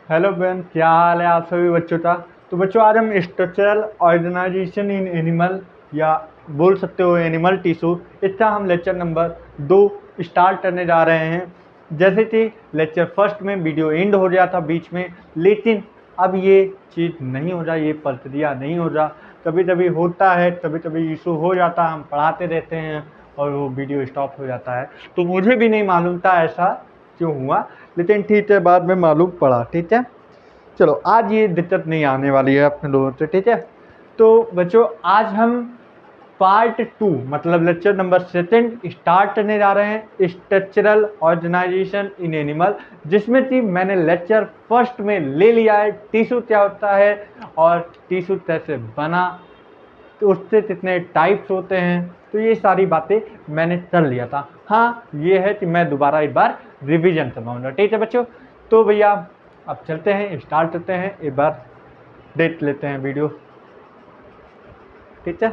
Hello बहन, क्या हाल है आप सभी बच्चों का। तो बच्चों, आज हम स्ट्रक्चरल ऑर्गेनाइजेशन इन एनिमल या बोल सकते हो एनिमल टिश्यू, इसका हम लेक्चर नंबर 2 स्टार्ट करने जा रहे हैं। जैसे कि लेक्चर फर्स्ट में वीडियो एंड हो गया था बीच में, लेकिन अब ये चीज़ नहीं हो रहा, ये प्रक्रिया नहीं हो रहा। कभी कभी होता है, कभी कभी इशू हो जाता है, हम पढ़ाते रहते हैं और वो वीडियो स्टॉप हो जाता है। तो मुझे भी नहीं मालूम था ऐसा क्यों हुआ, लेकिन ठीक है, बाद में मालूम पड़ा। ठीक है, चलो आज ये दिक्कत नहीं आने वाली है अपने लोगों से। ठीक है, तो बच्चों आज हम पार्ट 2 मतलब लेक्चर नंबर 2 स्टार्ट करने जा रहे हैं, स्ट्रक्चरल ऑर्गेनाइजेशन इन एनिमल, जिसमें कि मैंने लेक्चर फर्स्ट में ले लिया है टिश्यू क्या होता है और टिश्यू कैसे बना, तो उससे कितने टाइप्स होते हैं, तो ये सारी बातें मैंने कर लिया था। हाँ, ये है कि मैं दोबारा एक बार रिवीजन करवाऊंगा। ठीक है बच्चों, तो भैया अब चलते हैं, स्टार्ट करते हैं, एक बार देख लेते हैं वीडियो। ठीक है,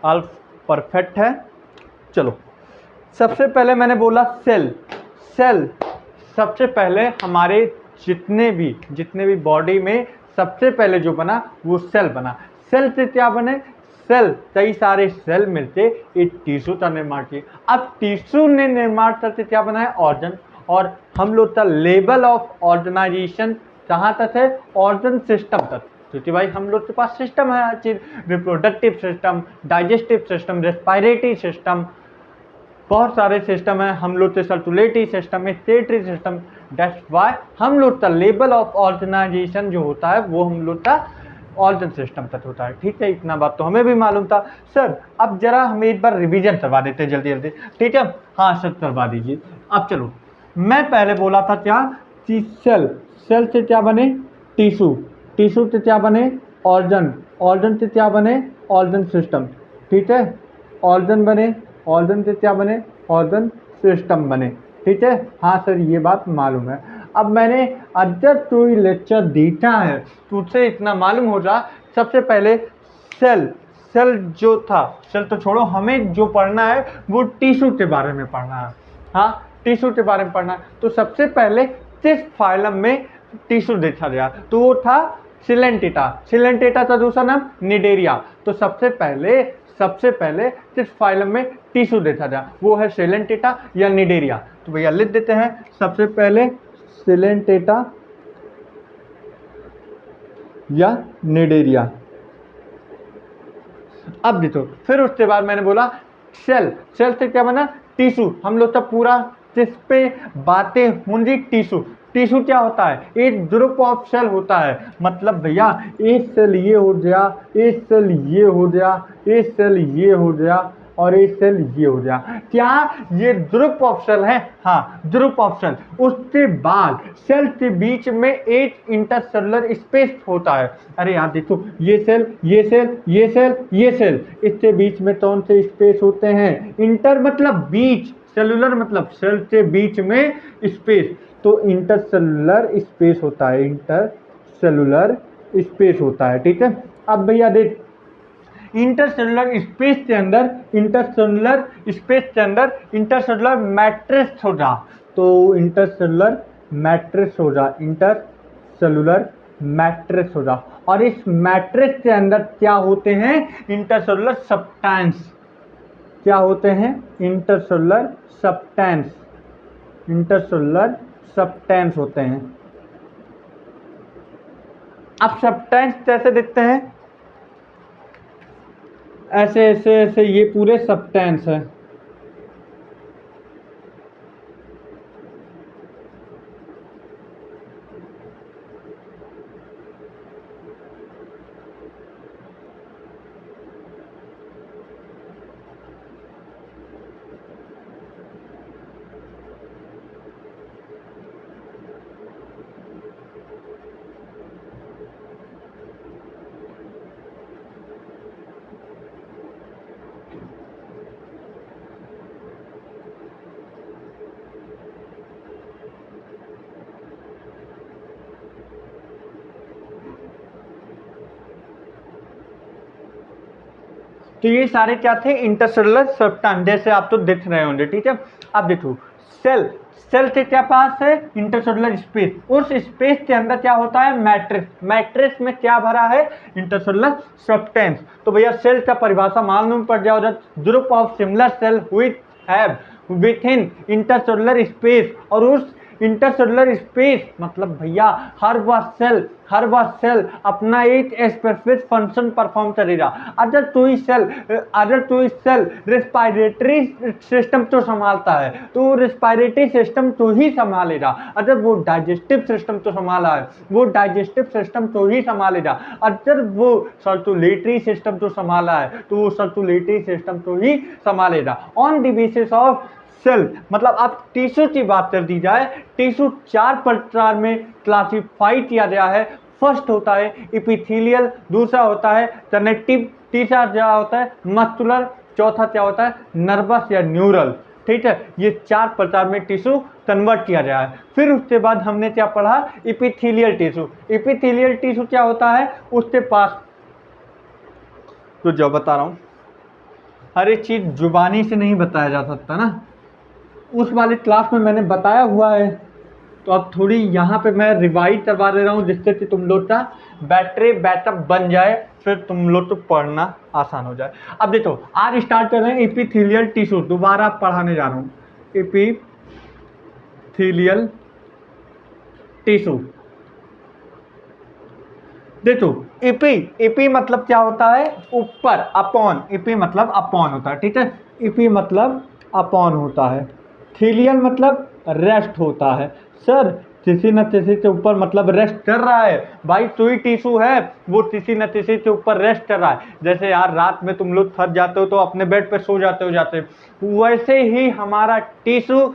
ऑल परफेक्ट है। चलो, सबसे पहले मैंने बोला सेल। सेल सबसे पहले हमारे जितने भी बॉडी में सबसे पहले जो बना वो सेल बना। सेल से क्या बने? सेल, कई सारे सेल मिलके एक टिश्यू का निर्माण किए। अब टिश्यू ने निर्माण करके क्या बनाया? ऑर्गन। और हम लोग का लेवल ऑफ ऑर्गेनाइजेशन कहाँ तक है? ऑर्गन सिस्टम तक, क्योंकि भाई हम लोग के पास सिस्टम है हर चीज, reproductive system, digestive system, respiratory system, बहुत सारे सिस्टम है। हम लोग के सर्कुलेटरी सिस्टम है, स्टेटरी सिस्टम। दैट्स व्हाई हम लोग का लेवल ऑफ ऑर्गेनाइजेशन जो होता है वो हम लोग का ऑर्गन सिस्टम तक होता है। ठीक है, इतना बात तो हमें भी मालूम था। सर अब जरा हमें एक बार रिवीजन करवा देते हैं जल्दी जल्दी। ठीक है, हाँ सर करवा दीजिए। अब चलो, मैं पहले बोला था क्या कि सेल, सेल से क्या बने? टिश्यू, टिश्यू से क्या बने? ऑर्गन, ऑर्गन से क्या बने? Organ system. ठीक है, ऑर्गन बने, ऑर्गन से क्या बने? ऑर्गन सिस्टम बने। ठीक है, हाँ सर ये बात मालूम है। अब मैंने अगर कोई लेक्चर देखा है तो उससे इतना मालूम हो रहा, सबसे पहले सेल, सेल जो था, सेल तो छोड़ो, हमें जो पढ़ना है वो टिश्यू के बारे में पढ़ना है। हाँ, टिश्यू के बारे में पढ़ना है। तो सबसे पहले किस फाइलम में टिश्यू देखा गया? तो वो था सिलेंटेटा। सिलेंटेटा का दूसरा नाम निडेरिया। तो सबसे पहले किस फाइलम में टिश्यू देखा जाए? वो है सिलेंटेटा या निडेरिया। तो भैया लिख देते हैं, सबसे पहले सिलेंटेटा या निडेरिया। अब देखो, फिर उसके बाद मैंने बोला सेल, सेल से क्या बना? टिश्यू। हम लोग का पूरा जिस पे बातें होंगी टिश्यू। टिश्यू क्या होता है? एक ग्रुप ऑफ सेल होता है। मतलब भैया एक सेल ये हो गया, एक सेल ये हो गया, एक सेल ये हो गया और एक सेल ये हो गया। क्या ये ग्रुप ऑफ सेल है? हाँ, ग्रुप ऑफ सेल। उसके बाद सेल के बीच में एक इंटरसेलुलर स्पेस होता है। अरे यार देखो, ये सेल, ये सेल, ये सेल, ये सेल, इसके बीच में कौन से स्पेस होते हैं? इंटर मतलब बीच, सेलुलर मतलब सेल के बीच में स्पेस, तो इंटरसेलुलर स्पेस होता है, इंटरसेलुलर स्पेस होता है। ठीक है, अब भैया देख, इंटरसेलुलर स्पेस के अंदर, इंटरसेलुलर स्पेस के अंदर इंटरसेलुलर मैट्रिक्स हो जा, तो इंटरसेलुलर मैट्रिक्स हो जा, इंटरसेलुलर मैट्रिक्स हो जा। और इस मैट्रिक्स के अंदर क्या होते हैं? Intercellular substance. क्या होते हैं? इंटरसेलुलर सब्सटेंस, इंटरसेलुलर सब्सटेंस होते हैं। अब सब्सटेंस कैसे दिखते हैं? ऐसे ऐसे ऐसे, ये पूरे सब्सटेंस है। तो ये सारे क्या थे? इंटरसेलुलर सब्सटेंस, जैसे आप तो देख रहे होंगे। ठीक है, अब देखो, सेल, सेल से क्या पास है, इंटरसेलुलर स्पेस, उस स्पेस के अंदर क्या होता है, मैट्रिक्स, मैट्रिक्स में क्या भरा है, इंटरसेलुलर सब्सटेंस। तो भैया सेल का परिभाषा मालूम पड़ जाओ, group of similar cell which have within intercellular space, और उस इंटरसेलुलर स्पेस मतलब भैया हर वह सेल अपना एक स्पेसिफिक फंक्शन परफॉर्म करेगा। अगर कोई सेल रेस्पिरेटरी सिस्टम तो संभालता है तो रेस्पिरेटरी सिस्टम तो ही संभालेगा, अगर वो डाइजेस्टिव सिस्टम तो संभाला है वो डाइजेस्टिव सिस्टम तो ही संभालेगा, अगर वो सर्कुलेटरी सिस्टम तो संभाला है तो वो सर्कुलेटरी सिस्टम तो ही संभालेगा। On the basis of cell मतलब अब टिश्यू की बात कर दी जाए, टिश्यू 4 प्रकार में क्लासिफाई किया गया है। फर्स्ट होता है एपिथेलियल, दूसरा होता है कनेक्टिव, तीसरा क्या होता है मस्कुलर, चौथा क्या होता है नर्वस या न्यूरल। ठीक है, ये 4 प्रकार में टिश्यू कन्वर्ट किया गया है। फिर उसके बाद हमने क्या पढ़ा, एपिथेलियल टिश्यू। एपिथेलियल टिश्यू क्या होता है, उसके पास तो जो बता रहा हूँ हर एक चीज जुबानी से नहीं बताया जा सकता ना, उस वाले क्लास में मैंने बताया हुआ है, तो अब थोड़ी यहाँ पे मैं रिवाइज करवा दे रहा हूँ जिससे कि तुम लोग का बैटरी बैकअप बन जाए, फिर तुम लोग को पढ़ना आसान हो जाए। अब देखो आज स्टार्ट कर रहे हैं एपिथेलियल टिश्यू, दोबारा पढ़ाने जा रहा हूँ एपिथेलियल टिश्यू। देखो एपी मतलब क्या होता है, ऊपर, अपॉन, एपी मतलब अपॉन होता है। ठीक है, एपी मतलब अपॉन होता है, थीलियल मतलब रेस्ट होता है। सर किसी न किसी के ऊपर मतलब रेस्ट कर रहा है, भाई कोई टिश्यू है वो किसी न किसी के ऊपर रेस्ट कर रहा है। जैसे यार रात में तुम लोग थक जाते हो तो अपने बेड पे सो जाते हो, वैसे ही हमारा टिश्यू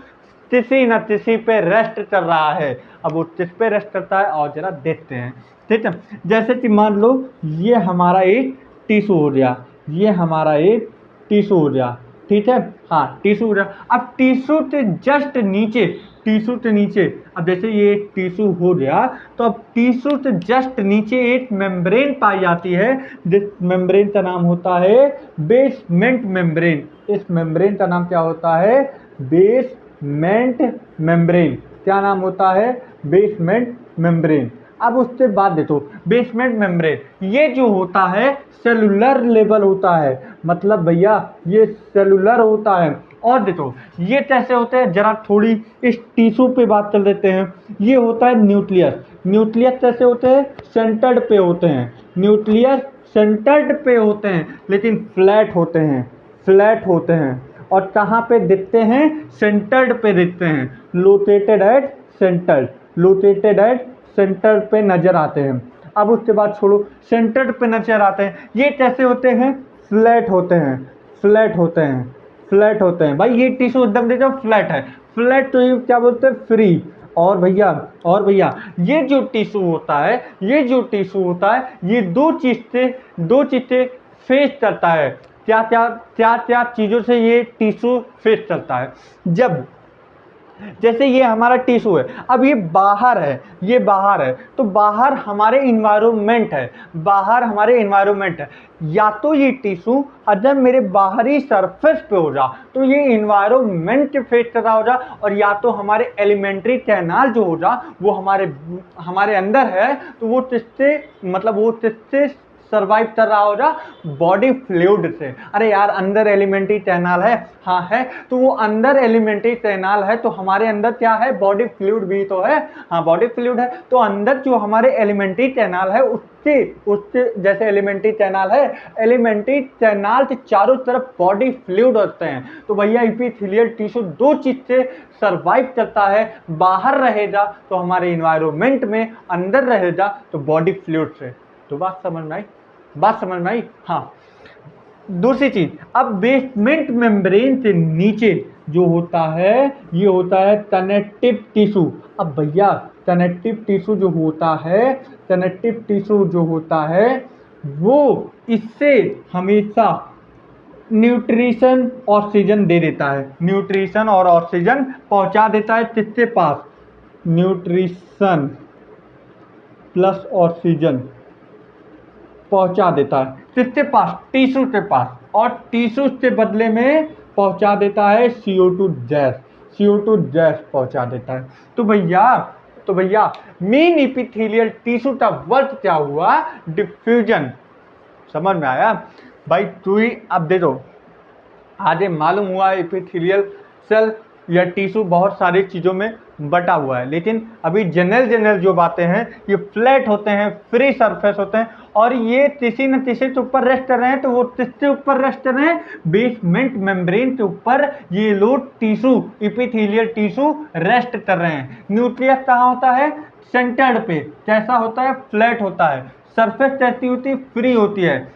किसी न किसी पे रेस्ट कर रहा है। अब वो किस पे रेस्ट करता है और जरा देखते हैं। ठीक है, जैसे कि मान लो ये हमारा एक टिश्यू हो गया, ये हमारा एक टिश्यू हो गया। ठीक है, हाँ टिश्यू हो गया। अब टिश्यू के जस्ट नीचे, टिश्यू के नीचे, अब जैसे ये एक टिश्यू हो गया तो अब टिश्यू के जस्ट नीचे एक मेम्ब्रेन पाई जाती है, जिस मेम्ब्रेन का नाम होता है बेसमेंट मेम्ब्रेन। इस मेम्ब्रेन का नाम क्या होता है, बेसमेंट मेम्ब्रेन। क्या नाम होता है, बेसमेंट मेम्ब्रेन। अब उसके बाद देखो बेसमेंट मेम्ब्रेन ये जो होता है सेलुलर लेवल होता है, मतलब भैया ये सेलुलर होता है। और देखो ये कैसे होते हैं, जरा थोड़ी इस टिश्यू पे बात कर लेते हैं। ये होता है न्यूक्लियस, न्यूक्लियस कैसे होते हैं, सेंटर्ड पे होते हैं, न्यूक्लियस सेंटर्ड पे होते हैं लेकिन फ्लैट होते हैं, फ्लैट होते हैं। और कहाँ पे दिखते हैं, सेंटर्ड पे दिखते हैं, located at centre, located at centre पे नजर आते हैं। अब उसके बाद छोड़ो, सेंटर पे नजर आते हैं, ये कैसे होते हैं, फ्लैट होते हैं, फ्लैट होते हैं, फ्लैट होते हैं। भाई ये टिश्यू एकदम देखो फ्लैट है, फ्लैट तो ये क्या बोलते हैं, फ्री। और भैया ये जो टिश्यू होता है, ये जो टिश्यू होता है ये दो चीज से फेस करता है। क्या चीजों से ये टिश्यू फेस करता है, जब जैसे ये हमारा टिश्यू है, अब ये बाहर है, ये बाहर है तो बाहर हमारे इन्वायरमेंट है, बाहर हमारे इन्वायरमेंट है। या तो ये टिश्यू अगर मेरे बाहरी सरफेस पे हो जा तो ये इन्वायरमेंट फेस कर रहा हो जा, और या तो हमारे एलिमेंट्री कैनाल जो हो जा वो हमारे अंदर है तो वो किससे मतलब वो किससे सर्वाइव कर रहा होगा, बॉडी फ्लूइड से। अरे यार अंदर एलिमेंट्री कैनाल है, हाँ है, तो वो अंदर एलिमेंट्री कैनाल है तो हमारे अंदर क्या है, बॉडी फ्लूइड भी तो है, हाँ बॉडी फ्लूइड है। तो अंदर जो हमारे एलिमेंट्री कैनाल है उसके जैसे एलिमेंट्री कैनाल है, एलिमेंट्री कैनाल के चारों तरफ बॉडी फ्लूइड होते हैं। तो भैया एपिथेलियल टिश्यू दो चीज से सर्वाइव करता है, बाहर रहेगा तो हमारे इन्वायरमेंट में, अंदर रहेगा तो बॉडी फ्लूइड से। तो बात समझ में आई, बात समझ में आई, हाँ। दूसरी चीज, अब बेसमेंट मेम्ब्रेन से नीचे जो होता है ये होता है कनेक्टिव टिश्यू। अब भैया कनेक्टिव टिश्यू जो होता है, कनेक्टिव टिश्यू जो होता है वो इससे हमेशा न्यूट्रिशन ऑक्सीजन दे देता है, न्यूट्रिशन और ऑक्सीजन पहुंचा देता है किसके पास, न्यूट्रिशन प्लस ऑक्सीजन पहुंचा देता है किसके पास, टिश्यू के पास, और टिश्यू के बदले में पहुंचा देता है CO2 गैस, CO2 गैस पहुंचा देता है। तो भैया मेन इपिथेलियल टिश्यू का वर्क क्या हुआ? डिफ्यूजन। समझ में आया भाई? तू ही अब दे दो, आगे मालूम हुआ एपिथेलियल सेल या टिश्यू बहुत सारी चीज़ों में बटा हुआ है, लेकिन अभी जनरल जो बातें हैं ये फ्लैट होते हैं, फ्री सरफेस होते हैं, और ये किसी न किसी के ऊपर रेस्ट कर रहे हैं। तो वो किसके ऊपर रेस्ट कर रहे हैं? बेसमेंट मेम्ब्रेन के ऊपर ये लोग टिश्यू, एपिथेलियल टिश्यू रेस्ट कर रहे हैं। न्यूक्लियस कहाँ होता है? सेंटर्ड पे। कैसा होता है? फ्लैट होता है। सरफेस कैसी होती है? फ्री होती है।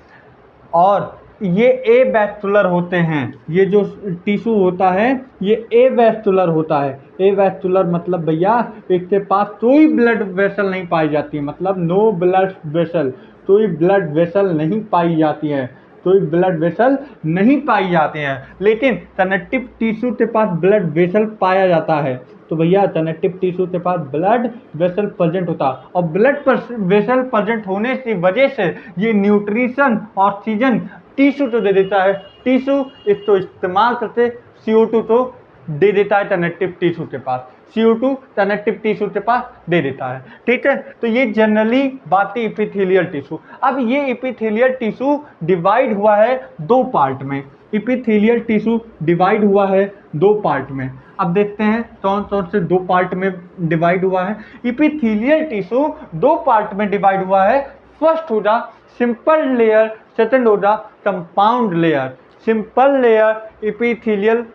और ये ए वैस्कुलर होते हैं। ये जो टिश्यू होता है ये ए वैस्कुलर होता है। ए वैस्कुलर मतलब भैया इसके पास कोई ब्लड वेसल नहीं पाई जाती है, मतलब नो ब्लड वेसल, कोई ब्लड वेसल नहीं पाई जाती है, कोई ब्लड वेसल नहीं पाई जाती हैं। लेकिन कनेक्टिव टिश्यू के पास ब्लड वेसल पाया जाता है। तो भैया कनेक्टिव टिश्यू के पास ब्लड वेसल प्रेजेंट होता है, और ब्लड वेसल प्रेजेंट होने की वजह से ये न्यूट्रिशन, ऑक्सीजन टिश्यू तो दे देता है। टिश्यू इसको इस्तेमाल करके CO2 तो दे देता है कनेक्टिव टिश्यू के पास, CO2 कनेक्टिव टिश्यू के पास दे देता है। ठीक है, तो ये जनरली बात है एपिथेलियल टिश्यू। अब ये एपिथेलियल टिश्यू डिवाइड हुआ है दो पार्ट में। एपिथेलियल टिश्यू डिवाइड हुआ है दो पार्ट में। अब देखते हैं कौन कौन से दो पार्ट में डिवाइड हुआ है। एपिथेलियल टिश्यू दो पार्ट में डिवाइड हुआ है। फर्स्ट होगा सिंपल लेयर, सेकंड होगा compound layer. Simple layer epithelial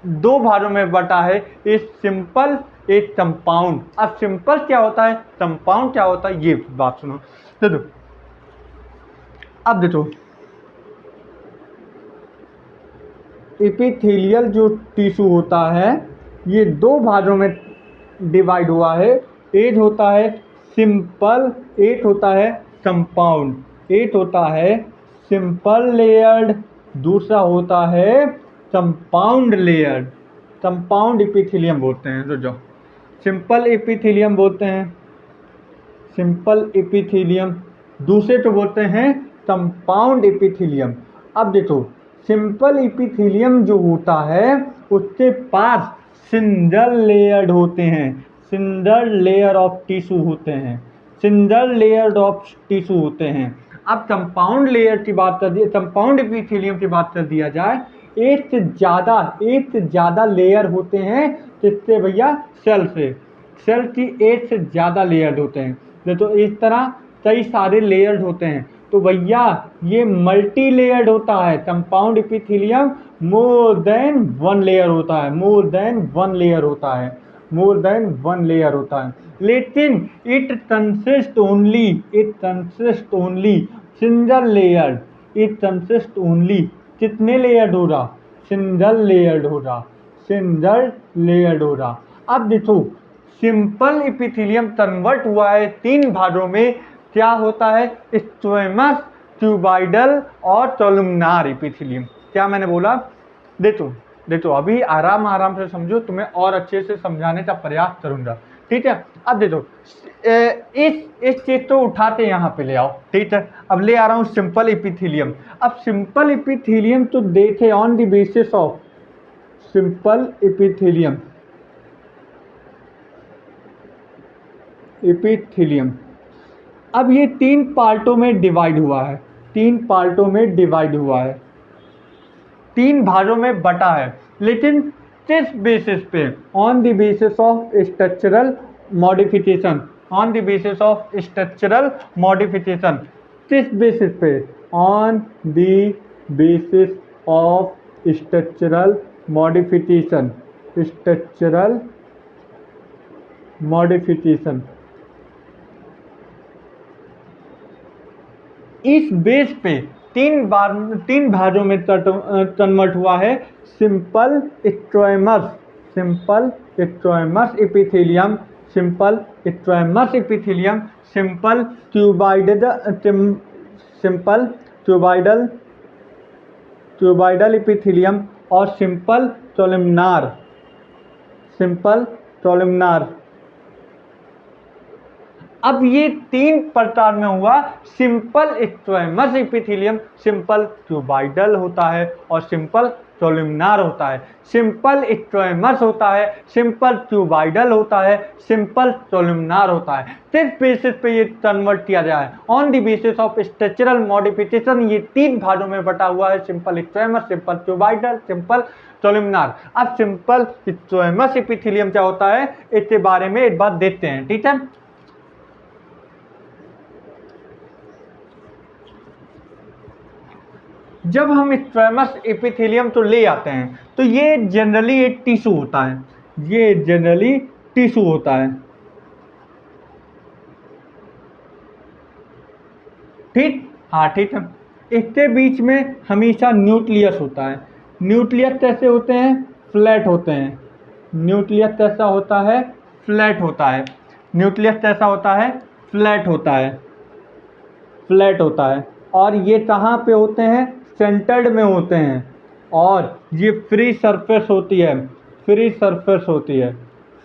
दो भागों में बटा है, एक सिंपल एक कंपाउंड। अब सिंपल क्या होता है, कंपाउंड क्या होता है, ये बात सुनो। देखो अब देखो, एपिथेलियल जो टिश्यू होता है ये दो भागों में डिवाइड हुआ है। एक होता है सिंपल, एक होता है कंपाउंड। एक होता है सिंपल लेयर्ड, दूसरा होता है कंपाउंड लेयर्ड। कंपाउंड एपिथेलियम बोलते हैं। तो जो सिंपल एपिथेलियम बोलते हैं, सिंपल एपिथेलियम, दूसरे तो बोलते हैं कंपाउंड एपिथेलियम। अब देखो सिंपल एपिथेलियम जो होता है उसके पास सिंगल लेयर्ड होते हैं, सिंगल लेयर ऑफ टिश्यू होते हैं, सिंगल लेयर ऑफ टिश्यू होते हैं। अब कंपाउंड लेयर की बात कर दिया, कंपाउंड एपिथेलियम की बात कर दिया जाए, एक से ज़्यादा लेयर होते हैं। किससे भैया? सेल से। सेल की एक से ज़्यादा लेयर्ड होते हैं। तो इस तरह कई सारे लेयर्ड होते हैं। तो भैया ये मल्टी लेयर्ड होता है। Compound epithelium more than one layer होता है, मोर देन वन लेयर होता है, मोर देन वन लेयर होता है। लेकिन it consist only single layered. It consist only कितने लेयर्ड होगा? सिंगल लेयर्ड होगा, सिंगल लेयर्ड होगा। अब देखो सिंपल एपिथेलियम कन्वर्ट हुआ है तीन भागों में। क्या होता है? स्क्वेमस, क्यूबॉइडल और कोलुमनार एपिथेलियम। क्या मैंने बोला? देखो अभी आराम से समझो, तुम्हें और अच्छे से समझाने का प्रयास करूंगा। ठीक है, अब देखो इस चीज को उठा के यहाँ पे ले आओ। ठीक है, अब ले आ रहा हूँ सिंपल एपिथेलियम। अब सिंपल एपिथेलियम तो देखे on the basis of simple epithelium, epithelium अब ये तीन पार्टों में डिवाइड हुआ है, तीन पार्टों में डिवाइड हुआ है, तीन भागों में बटा है। लेकिन किस बेसिस पे? On the basis of structural modification, on the basis of structural modification. किस बेसिस पे? On the basis of structural modification, structural modification. इस बेस पे तीन भागों में कन्वर्ट हुआ है। Simple squamous, simple squamous epithelium, simple squamous epithelium, simple cuboidal, simple cuboidal epithelium और सिंपल कोलुमनार, सिंपल कोलुमनार। अब ये तीन प्रकार में हुआ। Simple squamous epithelium simple cuboidal होता है और सिंपल कोलुमनार होता है, सिंपल स्क्वेमस होता है, सिंपल क्यूबाइडल होता है, सिंपल कोलुमनार होता है। किस बेसिस पे ये कन्वर्ट किया गया है? On the basis of structural modification. ये 3 भागों में बटा हुआ है, simple squamous, simple cuboidal, simple columnar. अब सिंपल स्क्वेमस एपिथेलियम क्या होता है इसके बारे में एक बात देखते हैं, ठीक है। जब हम स्क्वेमस एपिथेलियम तो ले आते हैं तो ये जनरली एक टिश्यू होता है, ये जनरली टिश्यू होता है, ठीक। हाँ ठीक है। इसके बीच में हमेशा न्यूक्लियस होता है। न्यूक्लियस कैसे होते हैं? फ्लैट होते हैं। न्यूक्लियस कैसा होता है? फ्लैट होता है। न्यूक्लियस कैसा होता है? फ्लैट होता है, फ्लैट होता है। और ये कहाँ पे होते हैं? सेंटर्ड में होते हैं। और ये फ्री सरफेस होती है, फ्री सरफेस होती है,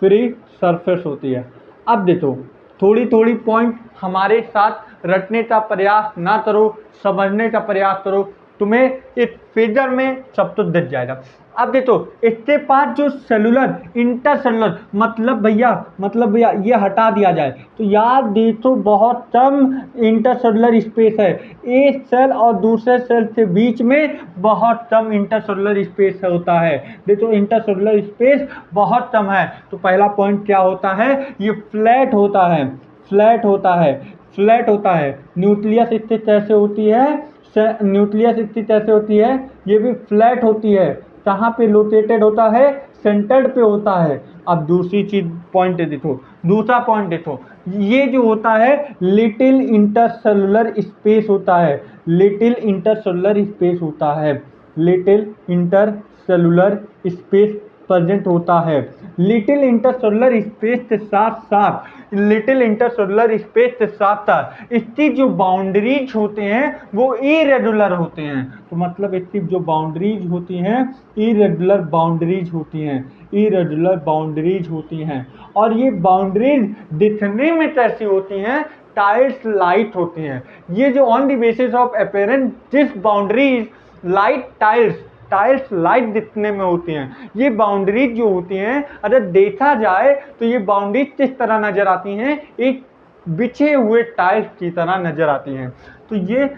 फ्री सरफेस होती है। अब देखो, थोड़ी थोड़ी पॉइंट हमारे साथ रटने का प्रयास ना करो, समझने का प्रयास करो, तुम्हें इस फिगर में सब तो दिख जाएगा। अब देखो, इसके पास जो सेलुलर इंटरसेलुलर मतलब भैया ये हटा दिया जाए तो यार देखो बहुत कम इंटरसेलुलर स्पेस है। एक सेल और दूसरे सेल के बीच में बहुत कम इंटरसेलुलर स्पेस होता है। देखो इंटरसेलुलर स्पेस बहुत कम है। तो पहला पॉइंट क्या होता है? ये फ्लैट होता है, फ्लैट होता है, फ्लैट होता है। न्यूक्लियस स्थिति कैसे होती है? न्यूक्लियस स्थिति कैसे होती है? ये भी फ्लैट होती है। कहाँ पे लोकेटेड होता है? सेंटर्ड पे होता है। अब दूसरी चीज पॉइंट देखो, दूसरा पॉइंट देखो, ये जो होता है लिटिल इंटरसेलुलर स्पेस होता है, लिटिल इंटरसेलुलर स्पेस होता है, लिटिल इंटरसेलुलर स्पेस प्रेजेंट होता है। लिटिल इंटरसेलुलर स्पेस के साथ साथ, लिटिल इंटरसेलुलर स्पेस के साथ साथ इसकी जो बाउंड्रीज होते हैं वो इरेगुलर होते हैं। तो मतलब इसकी जो बाउंड्रीज होती हैं इरेगुलर बाउंड्रीज होती हैं, इरेगुलर बाउंड्रीज होती हैं। और ये बाउंड्रीज दिखने में कैसी होती हैं? टाइल्स लाइट होती हैं। ये जो on the basis of appearance this boundaries light tiles light दिखने में होती हैं। ये बाउंड्रीज जो होती हैं अगर देखा जाए तो ये बाउंड्रीज किस तरह नजर आती हैं? एक बिछे हुए टाइल्स की तरह नजर आती हैं। तो ये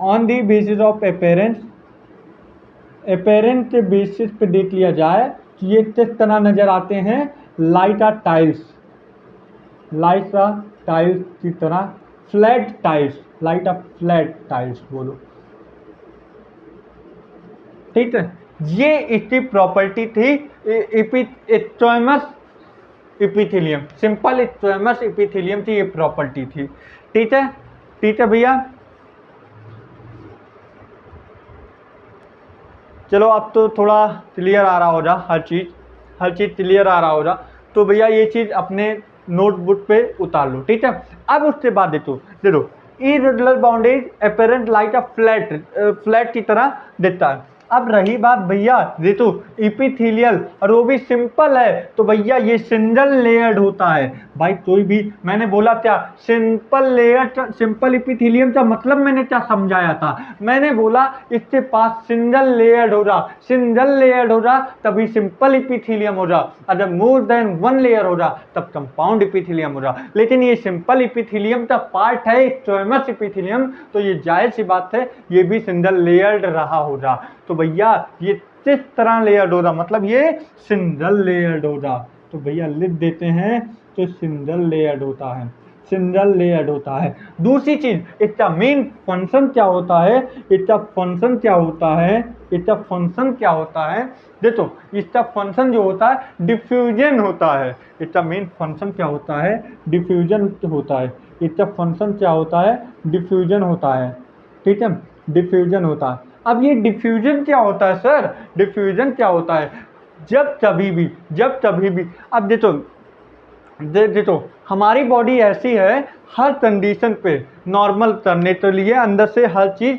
on the basis of appearance, appearance के बेसिस पे देख लिया जाए तो ये किस तरह नजर आते हैं? Light are tiles, light are tiles की तरह, flat tiles, light are flat tiles बोलो, ठीक है। ये इसकी प्रॉपर्टी थी squamous epithelium, simple squamous epithelium की ये प्रॉपर्टी थी, ठीक है। ठीक है भैया, चलो अब तो थोड़ा क्लियर आ रहा होगा, हर चीज़ क्लियर आ रहा होगा। तो भैया ये चीज़ अपने नोटबुक पे उतार लो, ठीक है। अब उसके बाद देखो irregular boundaries apparent like a flat की तरह दिखता है। अब रही बात भैया देखो इपिथेलियल, और वो भी सिंपल है, तो भैया ये सिंगल लेयर्ड होता है। भाई कोई भी, मैंने बोला क्या सिंपल लेयर, सिंपल इपिथेलियम का मतलब मैंने क्या समझाया था? मैंने बोला इसके पास सिंगल लेयर्ड हो रहा, सिंगल लेयर्ड हो रहा तभी सिंपल इपिथेलियम हो रहा, अगर मोर देन वन लेयर हो रहा तब कंपाउंड इपिथेलियम हो रहा। लेकिन ये सिंपल इपिथेलियम का पार्ट है स्क्वेमस इपिथेलियम, तो ये जाहिर सी बात है ये भी सिंगल लेयर्ड रहा होगा। तो भैया ये किस तरह लेयर्ड हो रहा, मतलब ये सिंगल लेयर्ड हो रहा। तो भैया लिख देते हैं तो सिंगल लेयर्ड होता है, सिंगल लेयर्ड होता है। दूसरी चीज इसका मेन फंक्शन क्या होता है? इसका फंक्शन क्या होता है? इसका फंक्शन क्या होता है? देखो इसका फंक्शन जो होता है डिफ्यूजन होता है। इसका मेन फंक्शन क्या होता है? डिफ्यूजन होता है। इसका फंक्शन क्या होता है? डिफ्यूजन होता है, ठीक है, डिफ्यूजन होता है। अब ये डिफ्यूजन क्या होता है सर? डिफ्यूजन क्या होता है? जब कभी भी अब देखो हमारी बॉडी ऐसी है, हर कंडीशन पे नॉर्मल करने के लिए अंदर से हर चीज़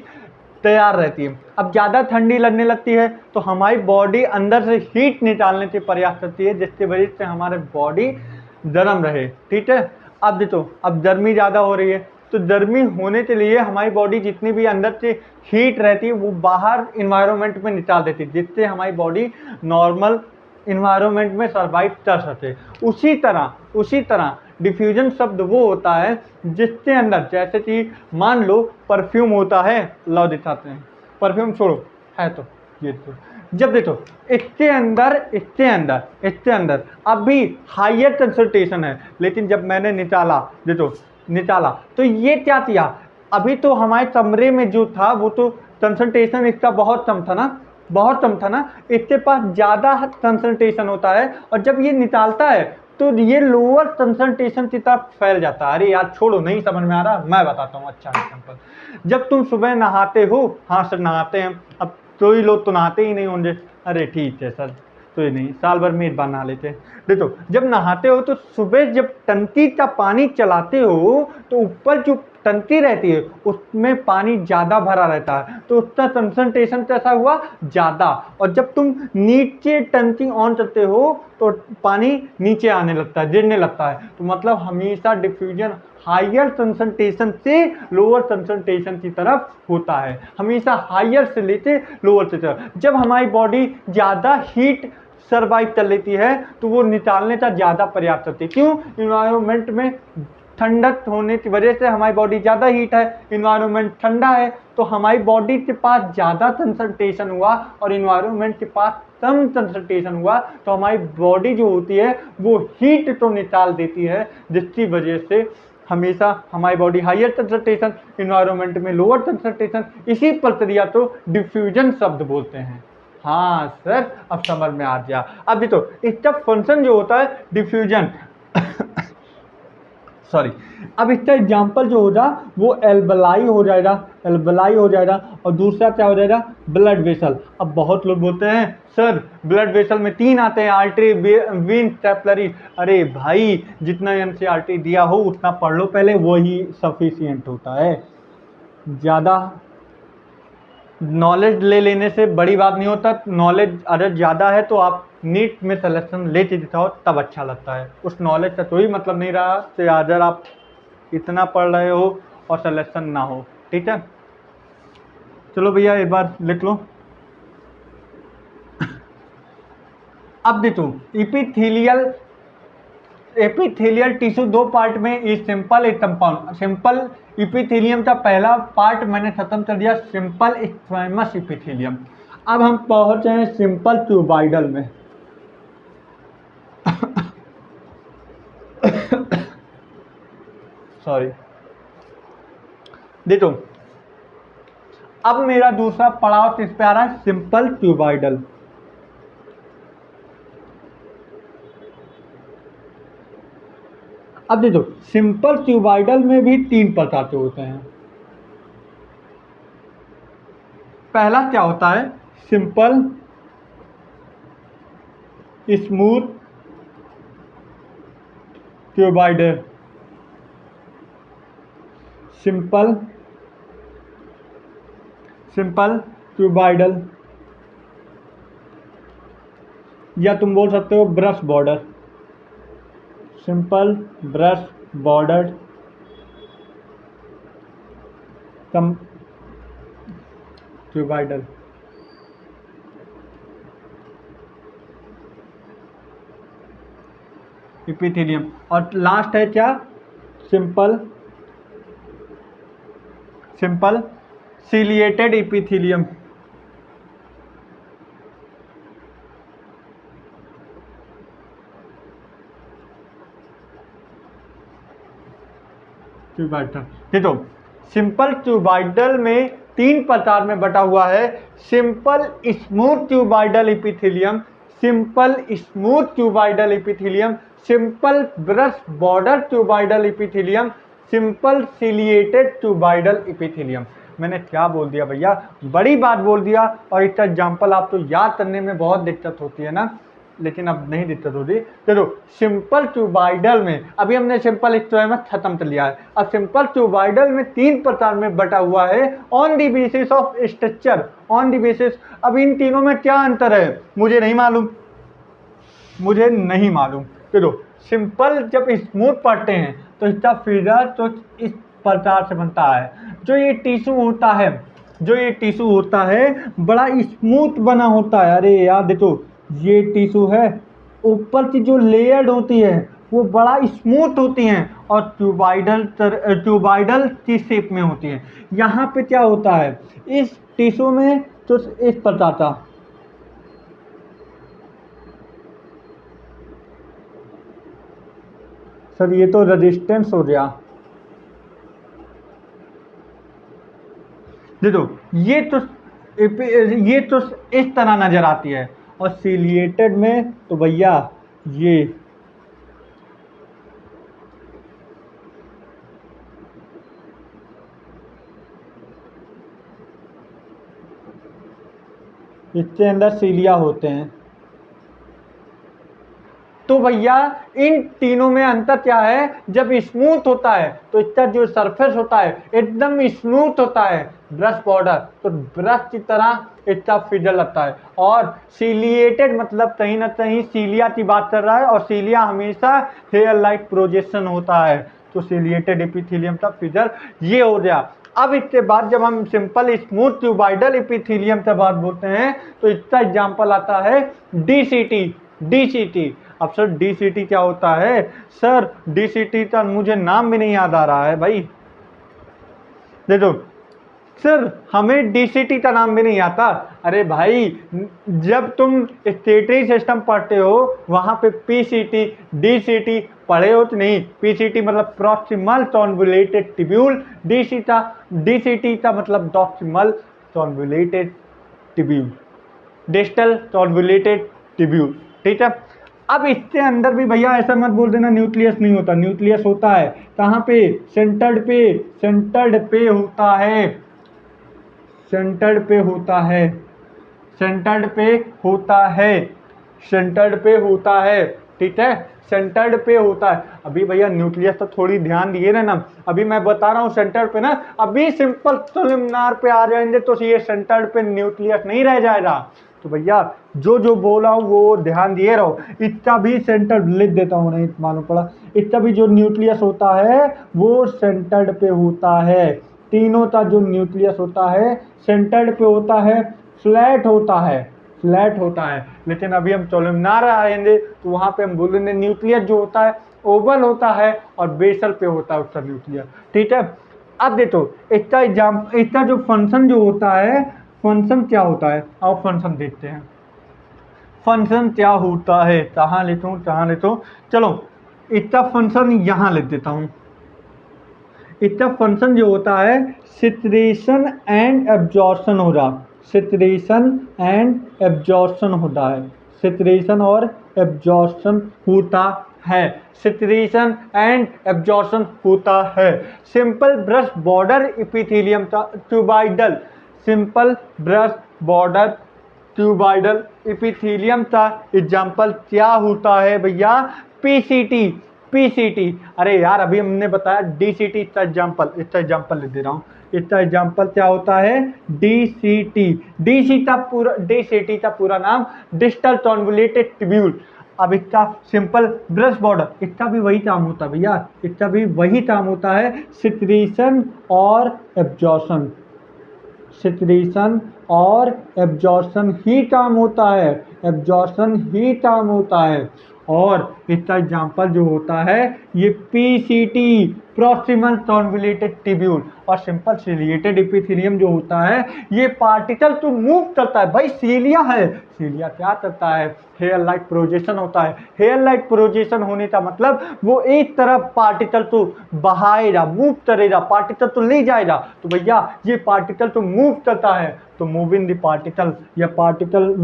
तैयार रहती है। अब ज़्यादा ठंडी लगने लगती है तो हमारी बॉडी अंदर से हीट निकालने के प्रयास करती है, जिसकी वजह से हमारे बॉडी गर्म रहे, ठीक है। अब देखो अब गर्मी ज़्यादा हो रही है तो गर्मी होने के लिए हमारी बॉडी जितनी भी अंदर से हीट रहती है वो बाहर इन्वायरमेंट में निकाल देती है, जिससे हमारी बॉडी नॉर्मल इन्वायरमेंट में सर्वाइव कर सके। उसी तरह डिफ्यूजन शब्द वो होता है जिसके अंदर, जैसे कि मान लो परफ्यूम होता है, लो दिखाते हैं, परफ्यूम छोड़ो है तो ये तो, जब देखो इसके अंदर अभी हायर कंसंट्रेशन है, लेकिन जब मैंने निकाला तो ये क्या किया, अभी तो हमारे कमरे में जो था वो तो कंसंट्रेशन इसका बहुत कम था ना, इसके पास ज़्यादा कंसंट्रेशन होता है, और जब ये निकालता है तो ये लोअर कंसंट्रेशन की तरफ फैल जाता है। अरे यार छोड़ो, नहीं समझ में आ रहा, मैं बताता हूँ अच्छा एग्जाम्पल। जब तुम सुबह नहाते हो, हाँ सर नहाते हैं, अब कोई लोग तो नहाते ही नहीं होंगे, अरे ठीक है सर, तो ये नहीं, साल भर में एक बार नहा लेते हैं। देखो जब नहाते हो तो सुबह जब टंकी का पानी चलाते हो तो ऊपर जो टंकी रहती है उसमें पानी ज़्यादा भरा रहता है, तो उसका कंसंट्रेशन कैसा हुआ, ज़्यादा। और जब तुम नीचे टंकी ऑन करते हो तो पानी नीचे आने लगता है, गिरने लगता है। तो मतलब हमेशा डिफ्यूजन हायर कंसंट्रेशन से लोअर कंसंट्रेशन की तरफ होता है, हमेशा हायर से लेके लोअर की तरफ। जब हमारी बॉडी ज़्यादा हीट सर्वाइव कर लेती है तो वो निकालने का ज़्यादा प्रयास करती है। क्यों, इन्वायरमेंट में ठंडक होने की वजह से हमारी बॉडी ज़्यादा हीट है, इन्वायरमेंट ठंडा है, तो हमारी बॉडी के पास ज़्यादा कंसंट्रेशन हुआ और इन्वायरमेंट के पास कम कंसंट्रेशन हुआ, तो हमारी बॉडी जो होती है वो हीट तो निकाल देती है, जिसकी वजह से हमेशा हमारी बॉडी हायर कंसंट्रेशन, इन्वायरमेंट में लोअर कंसंट्रेशन, इसी प्रक्रिया को डिफ्यूजन शब्द बोलते हैं। हाँ सर अब समझ में आ गया। अभी तो इसका फंक्शन जो होता है डिफ्यूजन सॉरी, अब इसका एग्जाम्पल जो होगा वो एल्बलाई हो जाएगा, और दूसरा क्या हो जाएगा, ब्लड वेसल। अब बहुत लोग बोलते हैं सर ब्लड वेसल में 3 आते हैं, आर्टरी, वेन, कैपिलरी। अरे भाई जितना एनसीईआरटी दिया हो उतना पढ़ लो पहले, वही सफिशिएंट होता है। ज़्यादा नॉलेज ले लेने से बड़ी बात नहीं होता, नॉलेज अगर ज़्यादा है तो आप नीट में सिलेक्शन लेके दिखाओ तब अच्छा लगता है, उस नॉलेज का कोई मतलब नहीं रहा कि अगर आप इतना पढ़ रहे हो और सिलेक्शन ना हो। ठीक है, चलो भैया एक बार लिख लो। अब देखो एपिथेलियल टिश्यू 2 पार्ट में, ये सिंपल एक कंपाउंड। सिंपल इपिथेलियम का पहला पार्ट मैंने खत्म कर दिया, सिंपल स्क्वैमस इपिथेलियम। अब हम पहुंचे हैं सिंपल क्यूबाइडल में। सॉरी, देखो अब मेरा दूसरा पड़ाव किस पे आ रहा है, सिंपल क्यूबाइडल। अब देखो सिंपल क्यूबाइडल में भी 3 प्रकार के होते हैं। पहला क्या होता है, simple smooth cuboidal, simple cuboidal, या तुम बोल सकते हो brush border, simple brush border cuboidal. Epithelium, और लास्ट है क्या, सिंपल सिलिएटेड इपिथेलियम। देखो सिंपल क्यूबाइडल में 3 प्रकार में बटा हुआ है, simple smooth cuboidal epithelium, simple smooth cuboidal epithelium, simple brush border cuboidal epithelium, simple ciliated cuboidal epithelium. मैंने क्या बोल दिया भैया, बड़ी बात बोल दिया, और इसका एग्जाम्पल आपको याद करने में बहुत दिक्कत होती है ना, लेकिन अब नहीं दिक्कत होती। चलो सिंपल क्यूबाइडल में अभी हमने सिंपल स्क्वैमस खत्म कर लिया है, अब सिंपल क्यूबाइडल में 3 प्रकार में बटा हुआ है, on the basis of structure, on the basis. अब इन तीनों में क्या अंतर है मुझे नहीं मालूम। चलो सिंपल जब स्मूथ पढ़ते हैं तो इसका फिगर तो इस प्रकार से बनता है। जो ये टिश्यू होता है बड़ा स्मूथ बना होता है। अरे यार देखो, ये टिश्यू है, ऊपर की जो लेयर होती है वो बड़ा स्मूथ होती हैं और ट्यूबाइडल की शेप में होती है। यहाँ पे क्या होता है इस टिश्यू में, तो इस प्रकार का, सर ये तो रेजिस्टेंस हो गया। देखो ये तो इस तरह नजर आती है, और सिलिएटेड में तो भैया ये इसके अंदर सीलिया होते हैं। तो भैया इन तीनों में अंतर क्या है, जब स्मूथ होता है तो इसका जो सरफेस होता है एकदम स्मूथ होता है, ब्रश बॉर्डर, तो ब्रश की तरह इसका फिजल लगता है। और सीलिएटेड मतलब कहीं ना कहीं सीलिया की बात कर रहा है, और सीलिया हमेशा हेयर लाइक प्रोजेक्शन होता है। तो सीलिएटेड एपिथेलियम का फिजल ये हो गया। अब इसके बाद जब हम सिंपल स्मूथ ट्यूबाइडल एपिथेलियम से बात बोलते हैं तो इसका एग्जाम्पल आता है डीसीटी। अब सर डीसीटी क्या होता है? सर डीसीटी का मुझे नाम भी नहीं याद आ रहा है भाई। देखो सर हमें डीसीटी का नाम भी नहीं आता। अरे भाई जब तुम स्टेटरी सिस्टम पढ़ते हो वहां पे पीसीटी डीसीटी पढ़े हो तो नहीं। पीसीटी मतलब प्रॉक्सिमल कॉन्वोल्यूटेड ट्यूब्यूल, डीसीटी का मतलब proximal convoluted tubule, distal convoluted tubule. ठीक है, अब इसके अंदर भी भैया ऐसा मत बोल देना न्यूक्लियस नहीं होता, न्यूक्लियस होता है। कहाँ पे? सेंटर्ड पे होता है, सेंटर्ड पे होता है, सेंटर्ड पे होता है, सेंटर्ड पे होता है। ठीक है, सेंटर्ड पे होता है। अभी भैया न्यूक्लियस तो थोड़ी ध्यान दिए ना, अभी मैं बता रहा हूँ सेंटर्ड पे ना, अभी सिंपल कोलुमनार पे आ जाएंगे तो ये सेंटर्ड पे न्यूक्लियस नहीं रह जाएगा। तो भैया जो बोला हूँ वो ध्यान दिए रहो। इसका भी सेंटर लिख देता हूँ, नहीं मालूम पड़ा। इसका भी जो न्यूक्लियस होता है वो सेंटर्ड पे होता है। तीनों का जो न्यूक्लियस होता है सेंटर्ड पे होता है, फ्लैट होता है, फ्लैट होता है। लेकिन अभी हम कोलुमनार आएंगे तो वहां पे हम बोलेंगे न्यूक्लियस जो होता है ओवल होता है और बेसल पे होता है उसका न्यूक्लियस। ठीक है, अब देखो इसका जो फंक्शन जो होता है, फंक्शन क्या होता है, अब फंक्शन देखते हैं। फंक्शन क्या होता है, कहाँ लेता हूँ, चलो इसका फंक्शन यहाँ लिख देता हूँ। इसका फंक्शन जो होता है सिचुएशन एंड एब्जॉर्प्शन हो रहा, सिचुएशन एंड एब्जॉर्प्शन होता है, सिचुएशन और एब्जॉर्प्शन होता है, सिचुएशन एंड एब्जॉर्प्शन होता है। सिंपल ब्रश बॉर्डर एपिथेलियम का ट्यूबाइडल, सिंपल ब्रश बॉर्डर ट्यूबाइडल एपिथेलियम का एग्जाम्पल क्या होता है भैया? पीसीटी। अरे यार अभी हमने बताया डीसीटी, इसका एग्जाम्पल लिख दे रहा हूँ। इसका एग्जाम्पल क्या होता है? डीसीटी का पूरा नाम डिस्टल कॉन्वोल्यूटेड ट्यूब्यूल। अब इसका सिंपल ब्रश बॉर्डर, इसका भी वही काम होता है भैया, इसका भी वही काम होता है, सिक्रीशन और एब्जॉर्प्शन, सिक्रीशन और एब्जॉर्प्शन ही काम होता है, एब्जॉर्प्शन ही काम होता है। और इसका एग्जाम्पल जो होता है ये पीसीटी, प्रॉक्सिमल कॉन्वोल्यूटेड ट्यूब्यूल। और सिंपल सिलिएटेड एपिथेलियम जो होता है ये पार्टिकल तो मूव करता है भाई, सीलिया है, सीलिया क्या करता है? हेयर लाइक प्रोजेक्शन होता है। हेयर लाइक प्रोजेक्शन होने का मतलब वो एक तरफ पार्टिकल तो बहाएगा, मूव करेगा, पार्टिकल तो ले जाएगा। तो भैया ये पार्टिकल तो मूव करता है, तो मूव इन द पार्टिकल, या particle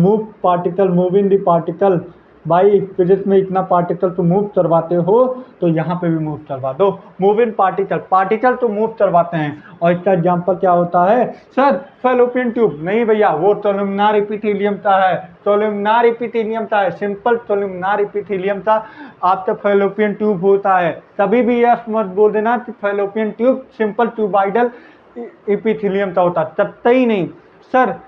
move in the particle. भाई फिजिक्स में इतना पार्टिकल तो मूव करवाते हो तो यहाँ पे भी मूव करवा दो, मूव इन पार्टिकल तो मूव करवाते हैं। और इसका एग्जाम्पल क्या होता है? सर फैलोपियन ट्यूब नहीं भैया, वो कोलुमनार एपिथेलियम का है, कोलुमनार एपिथेलियम का है, सिंपल कोलुमनार एपिथेलियम का आपका फैलोपियन ट्यूब होता है। तभी भी यह मत बोल देना कि फैलोपियन ट्यूब सिंपल ट्यूबाइडल एपिथेलियम का होता है, तब ही नहीं सर,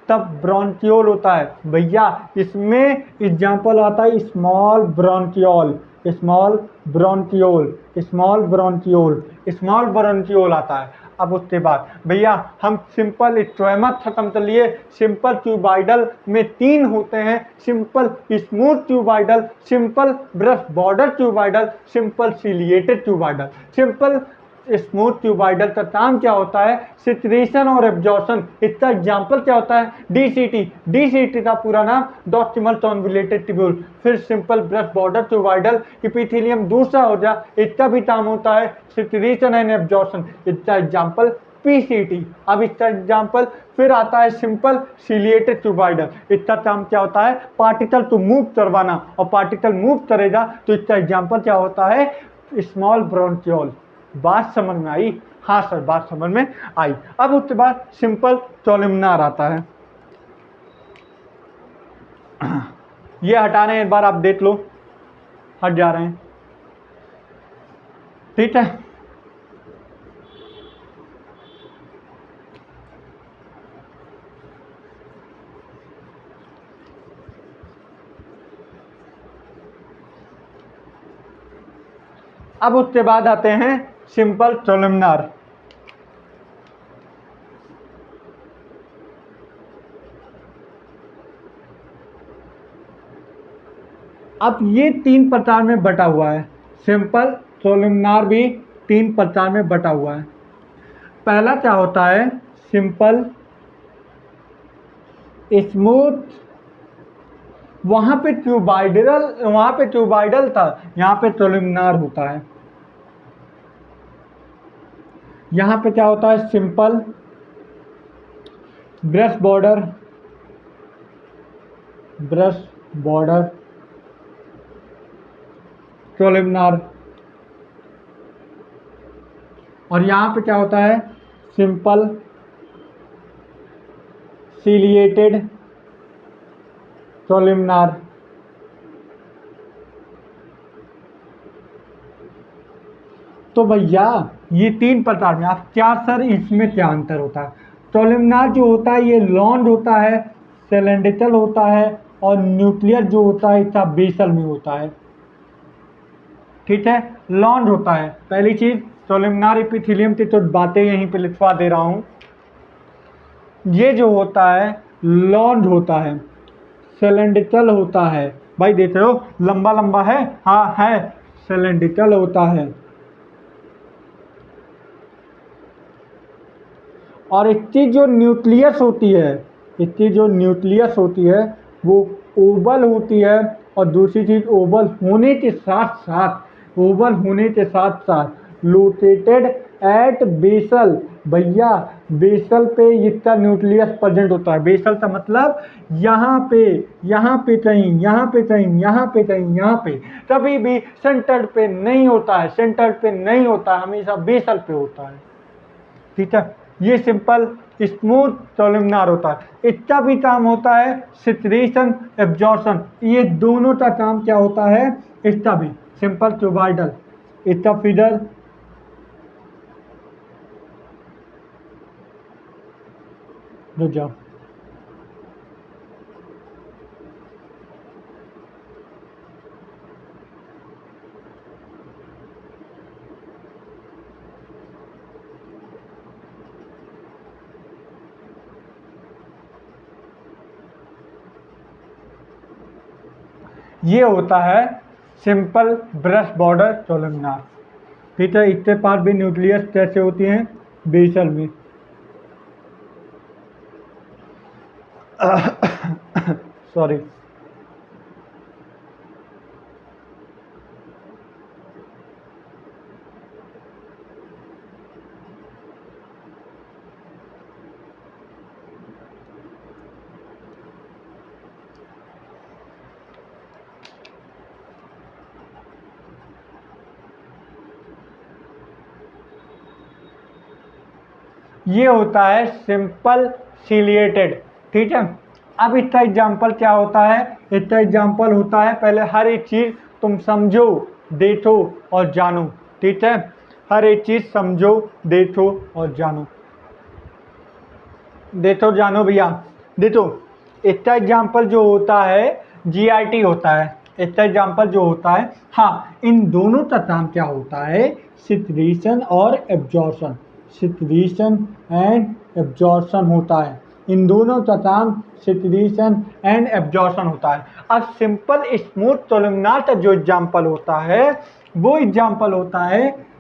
तब ब्रोंकियोल होता है भैया। इसमें एग्जाम्पल आता है small bronchiole, small bronchiole, small bronchiole, small bronchiole आता है। अब उसके बाद भैया हम सिंपल स्ट्रोमा खत्म कर लिए। सिंपल ट्यूबाइडल में 3 होते हैं, simple smooth tubular, simple brush border tubular, simple ciliated tubular. Simple smooth tubular का काम क्या होता है? सिक्रीशन और एब्जॉर्प्शन। इसका एग्जाम्पल क्या होता है? डीसीटी। डीसीटी का पूरा नाम डॉक्टिमल कॉन्वोल्यूटेड ट्यूब्यूल। फिर सिंपल ब्रश बॉर्डर ट्यूबाइडल इपिथेलियम दूसरा हो जा, इसका भी काम होता है सिक्रीशन एंड एब्जॉर्प्शन। इसका एग्जाम्पल पीसीटी। अब इसका एग्जाम्पल फिर आता है सिंपल सिलिएटेड ट्यूबाइडल। इसका काम क्या होता है? पार्टिकल को मूव करवाना, और पार्टिकल मूव करेगा तो इसका एग्जाम्पल क्या होता है? Small bronchiole. बात समझ में आई? हाँ सर, बात समझ में आई। अब उसके बाद सिंपल कोलुमनार आता है। ये हटा रहे हैं, एक बार आप देख लो, हट जा रहे हैं, ठीक है। अब उसके बाद आते हैं सिंपल कोलुमनार। अब ये 3 प्रकार में बटा हुआ है। सिंपल कोलुमनार भी 3 प्रकार में बटा हुआ है। पहला क्या होता है? सिंपल स्मूथ, वहां पे ट्यूबाइडल था, यहाँ पे कोलुमनार होता है। यहाँ पे क्या होता है? सिंपल ब्रश बॉर्डर कोलुमनार, और यहाँ पे क्या होता है? Simple ciliated columnar. तो भैया ये 3 प्रकार में, आप क्या सर इसमें क्या अंतर होता है? कोलुमनार जो होता है ये लॉन्ड होता है, सिलेंड्रिकल होता है, और न्यूक्लियर जो होता है इसका बेसल में होता है, ठीक है। लॉन्ड होता है, पहली चीज कोलुमनार एपिथेलियम की तो बातें यहीं पे लिखवा दे रहा हूँ। ये जो होता है लॉन्ड होता है, सिलेंड्रिकल होता है, भाई देख रहे हो लंबा लंबा है, हाँ है, सिलेंड्रिकल होता है, और इसकी जो न्यूक्लियस होती है वो ओवल होती है। और दूसरी चीज ओवल होने के साथ लोकेटेड एट बेसल। भैया बेसल पे इसका न्यूक्लियस प्रेजेंट होता है। बेसल का मतलब यहाँ पे कहीं, कभी भी सेंटर पे नहीं होता है, हमेशा बेसल पे होता है, ठीक है। ये सिंपल स्मूथ कोलुमनार होता है। इसका भी काम होता है सिक्रीशन एब्जॉर्प्शन। ये दोनों का काम क्या होता है? इसका भी सिंपल ट्यूबाइडल, इसका फिगर रुक जाओ, ये होता है सिंपल ब्रश बॉर्डर कोलुमनार, ठीक है। इसके पास भी न्यूक्लियस कैसे होती हैं? बेसल में। सॉरी, ये होता है सिंपल सिलिएटेड, ठीक है। अब इसका एग्जाम्पल क्या होता है? इसका एग्जाम्पल होता है, पहले हर एक चीज तुम समझो, देखो और जानो, ठीक है। हर एक चीज समझो, देखो और जानो, जानो भैया। देखो इसका एग्जाम्पल जो होता है जीआईटी होता है, इसका एग्जाम्पल जो होता है, हाँ, इन दोनों का काम क्या होता है, सिक्रीशन और एब्जॉर्प्शन, सिक्रीशन एंड एब्जॉर्प्शन होता है, इन दोनों का काम सिक्रीशन एंड एब्जॉर्प्शन होता है। अब सिंपल स्मूथ कोलुमनार का जो एग्जाम्पल होता है वो एग्जाम्पल होता है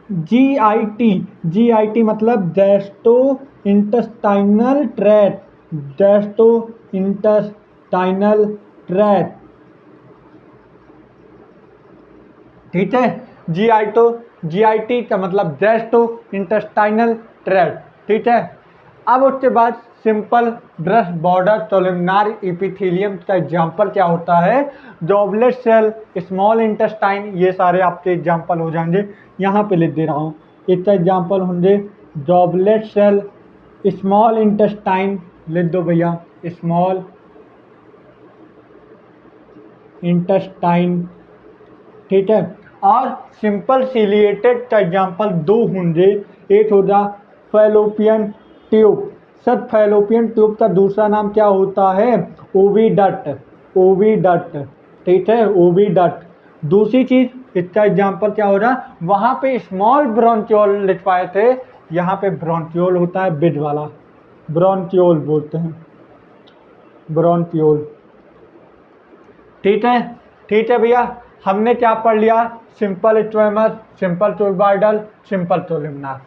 GIT, GIT मतलब gastro intestinal tract, gastro intestinal tract, ठीक है। GIT का मतलब गैस्ट्रो इंटेस्टाइनल ट्रैक्ट, ठीक है। अब उसके बाद simple brush border columnar epithelium का एग्जाम्पल क्या होता है, गॉबलेट सेल, स्मॉल इंटेस्टाइन, ये सारे आपके एग्जाम्पल हो जाएंगे। यहाँ पे लिख दे रहा हूँ, इसका एग्जाम्पल होंगे गॉबलेट सेल, स्मॉल इंटेस्टाइन, लिख दो भैया स्मॉल इंटेस्टाइन, ठीक है। और सिंपल सिलिएटेड का एग्जाम्पल दो होंगे, एक होगा fallopian tube. Sir fallopian tube का दूसरा नाम क्या होता है, ओविडक्ट, ओविडक्ट, ठीक है, ओविडक्ट। दूसरी चीज इसका एग्जाम्पल क्या होगा, वहां पे स्मॉल ब्रोंक्यूल लिखवाए थे, यहाँ पे ब्रोंक्यूल होता है बिड वाला, ब्रोंक्यूल बोलते हैं, ब्रोंक्यूल, ठीक है। ठीक है भैया, हमने क्या पढ़ लिया, simple squamous, simple cuboidal, simple columnar,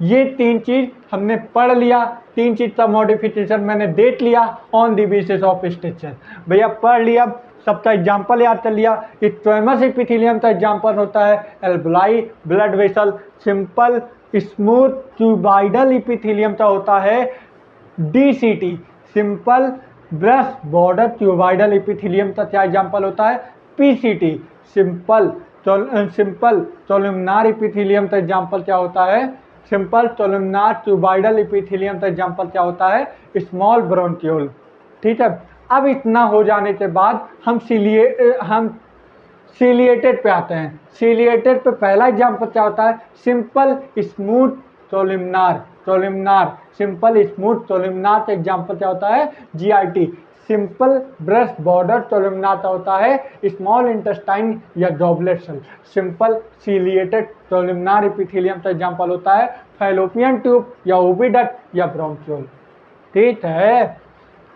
ये तीन चीज हमने पढ़ लिया। तीन चीज का मॉडिफिकेशन मैंने देख लिया on the basis of structure, भैया पढ़ लिया, सबका एग्जाम्पल याद कर लिया। स्क्वेमस एपिथेलियम का एग्जाम्पल होता है alveoli blood vessel, simple smooth cuboidal epithelium का होता है DCT, simple brush border cuboidal epithelium का क्या एग्जाम्पल होता है, PCT, सिंपल कोलुमनार एपिथेलियम का एग्जाम्पल क्या होता है, सिंपल कोलुमनार क्यूबॉइडल एपिथेलियम का एग्जाम्पल क्या होता है, स्मॉल ब्रोंक्यूल, ठीक है। अब इतना हो जाने के बाद हम सिलिएटेड पे आते हैं। सिलिएटेड पे पहला एग्जाम्पल क्या होता है, simple smooth columnar, columnar, simple smooth columnar का एग्जाम्पल क्या होता है, GIT, simple brush border columnar का होता है स्मॉल इंटेस्टाइन या goblet cell, simple ciliated columnar epithelium का एग्जाम्पल होता है फैलोपियन ट्यूब या ओविडक्ट या ब्रोंक्यूल, ठीक है।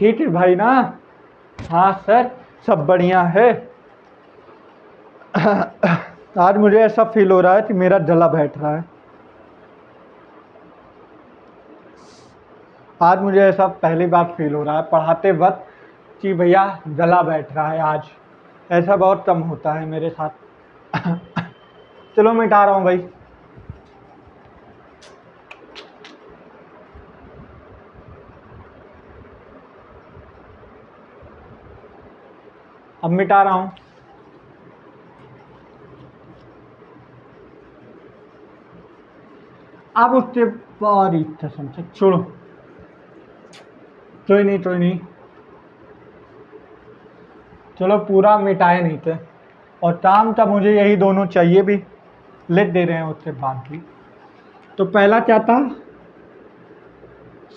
ठीक है भाई ना, हाँ सर सब बढ़िया है। आज मुझे ऐसा फील हो रहा है कि मेरा गला बैठ रहा है, आज मुझे ऐसा पहली बार फील हो रहा है पढ़ाते वक्त कि भैया गला बैठ रहा है, आज ऐसा बहुत कम होता है मेरे साथ। चलो मिटा रहा हूँ भाई, अब मिटा रहा हूँ। अब उसके बाद इतना समझे, छोड़ो, कोई नहीं कोई नहीं, चलो पूरा मिटाए नहीं थे, और काम का मुझे यही दोनों चाहिए भी, लिख दे रहे हैं उसके बाद भी। तो पहला क्या था,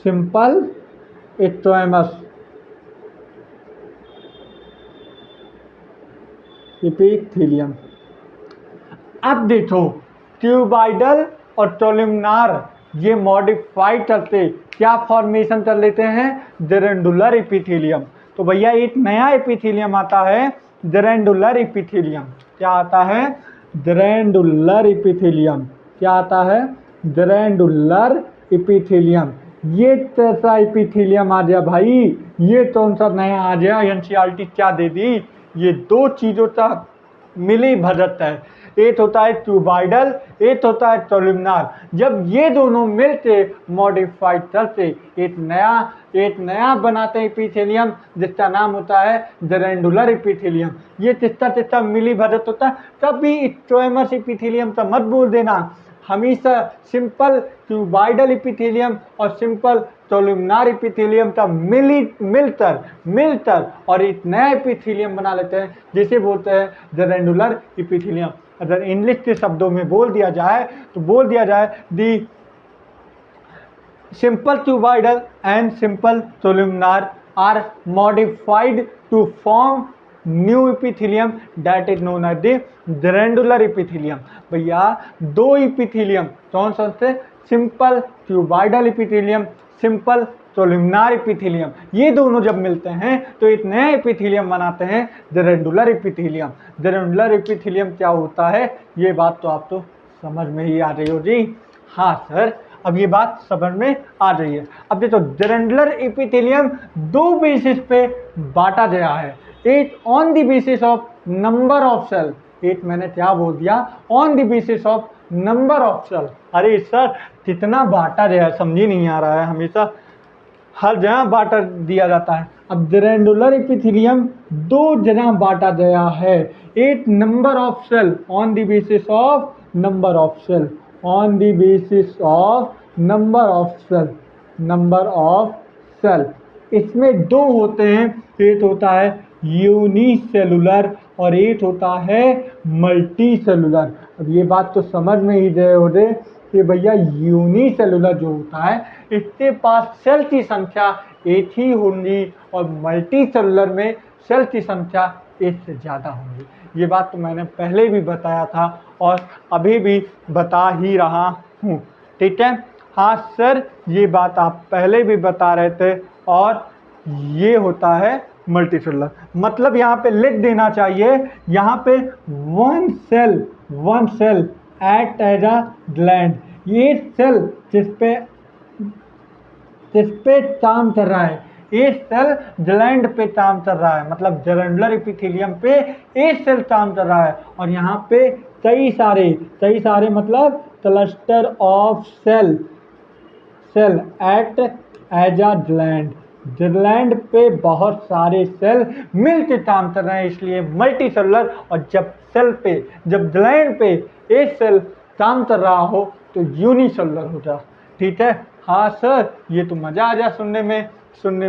सिंपल स्क्वेमस एपिथेलियम। अब देखो क्यूबॉइडल और कोलुमनार ये मॉडिफाइड करते क्या फॉर्मेशन कर लेते हैं, जेरेंडुलर एपिथेलियम। तो भैया एक नया एपिथेलियम आता है जेरेंडुलर एपिथेलियम, क्या आता है, जेरेंडुलर एपिथेलियम, क्या आता है, जेरेंडुलर एपिथेलियम। ये कैसा एपिथेलियम आ गया भाई, ये कौन सा नया आ गया, NCERT क्या दे दी, ये दो चीजों का मिली भगत है, एक होता है क्यूबॉइडल, एक होता है कोलुमनार। जब ये दोनों मिलके मॉडिफाइड करते एक नया बनाते हैं एपिथेलियम जिसका नाम होता है जेरेंडुलर एपिथेलियम। ये किसका मिली भगत होता है, कभी स्क्वेमस एपिथेलियम का मत बोल देना, हमेशा सिंपल क्यूबॉइडल एपिथेलियम और सिंपल कोलुमनार एपिथेलियम का मिलकर और एक नया एपिथेलियम बना लेते हैं जिसे बोलते हैं जेरेंडुलर एपिथेलियम। अगर इंग्लिश के शब्दों में बोल दिया जाए तो बोल दिया जाए the simple cuboidal and simple columnar are modified to form new epithelium that is known as the glandular epithelium. भैया दो इपिथेलियम कौन सा से, simple cuboidal epithelium, simple columnar epithelium, ये दोनों जब मिलते हैं तो एक नया इपिथेलियम बनाते हैं ग्रैंडुलर इपिथेलियम। ग्रैंडुलर इपिथेलियम क्या होता है, ये बात तो आप तो समझ में ही आ रही हो जी। हाँ सर, अब ये बात समझ में आ रही है। अब देखो ग्रैंडुलर इपिथेलियम दो बेसिस पे बांटा गया है, एक on the basis of number of cell, एक मैंने क्या बोल दिया, on the basis of number of cell. अरे सर कितना बांटा गया है, समझ ही नहीं आ रहा है, हमेशा हर जगह बांटा दिया जाता है। अब ग्रैंडुलर इपिथेलियम दो जगह बांटा गया है, एक number of cell on the basis of number of cell, on the basis of number of cell, number of cell. इसमें दो होते हैं, एक होता है यूनिसेलुलर और एक होता है मल्टी सेलुलर। अब ये बात तो समझ में ही गए होंगे कि भैया यूनिसेलुलर जो होता है इसके पास सेल की संख्या एक ही होंगी और मल्टी सेलुलर में सेल की संख्या एक से ज़्यादा होंगी। ये बात तो मैंने पहले भी बताया था और अभी भी बता ही रहा हूँ, ठीक है। हाँ सर, ये बात आप पहले भी बता रहे थे। और ये होता है मल्टी सेलुलर, मतलब यहाँ पे लिख देना चाहिए, यहाँ पे one cell act as a gland. ये सेल जिस पे काम कर रहा है, ये सेल ग्लैंड पे काम कर रहा है, मतलब ग्रैंडुलर इपिथेलियम पे एक सेल काम कर रहा है और यहाँ पे कई सारे मतलब cluster of cell act as a gland पे बहुत सारे सेल मिलकर काम कर रहे हैं, इसलिए मल्टी सेलुलर। और जब ग्लैंड पे एक सेल काम कर रहा हो तो यूनिसेलुलर हो जा, ठीक है। हाँ सर, ये तो मज़ा आ गया सुनने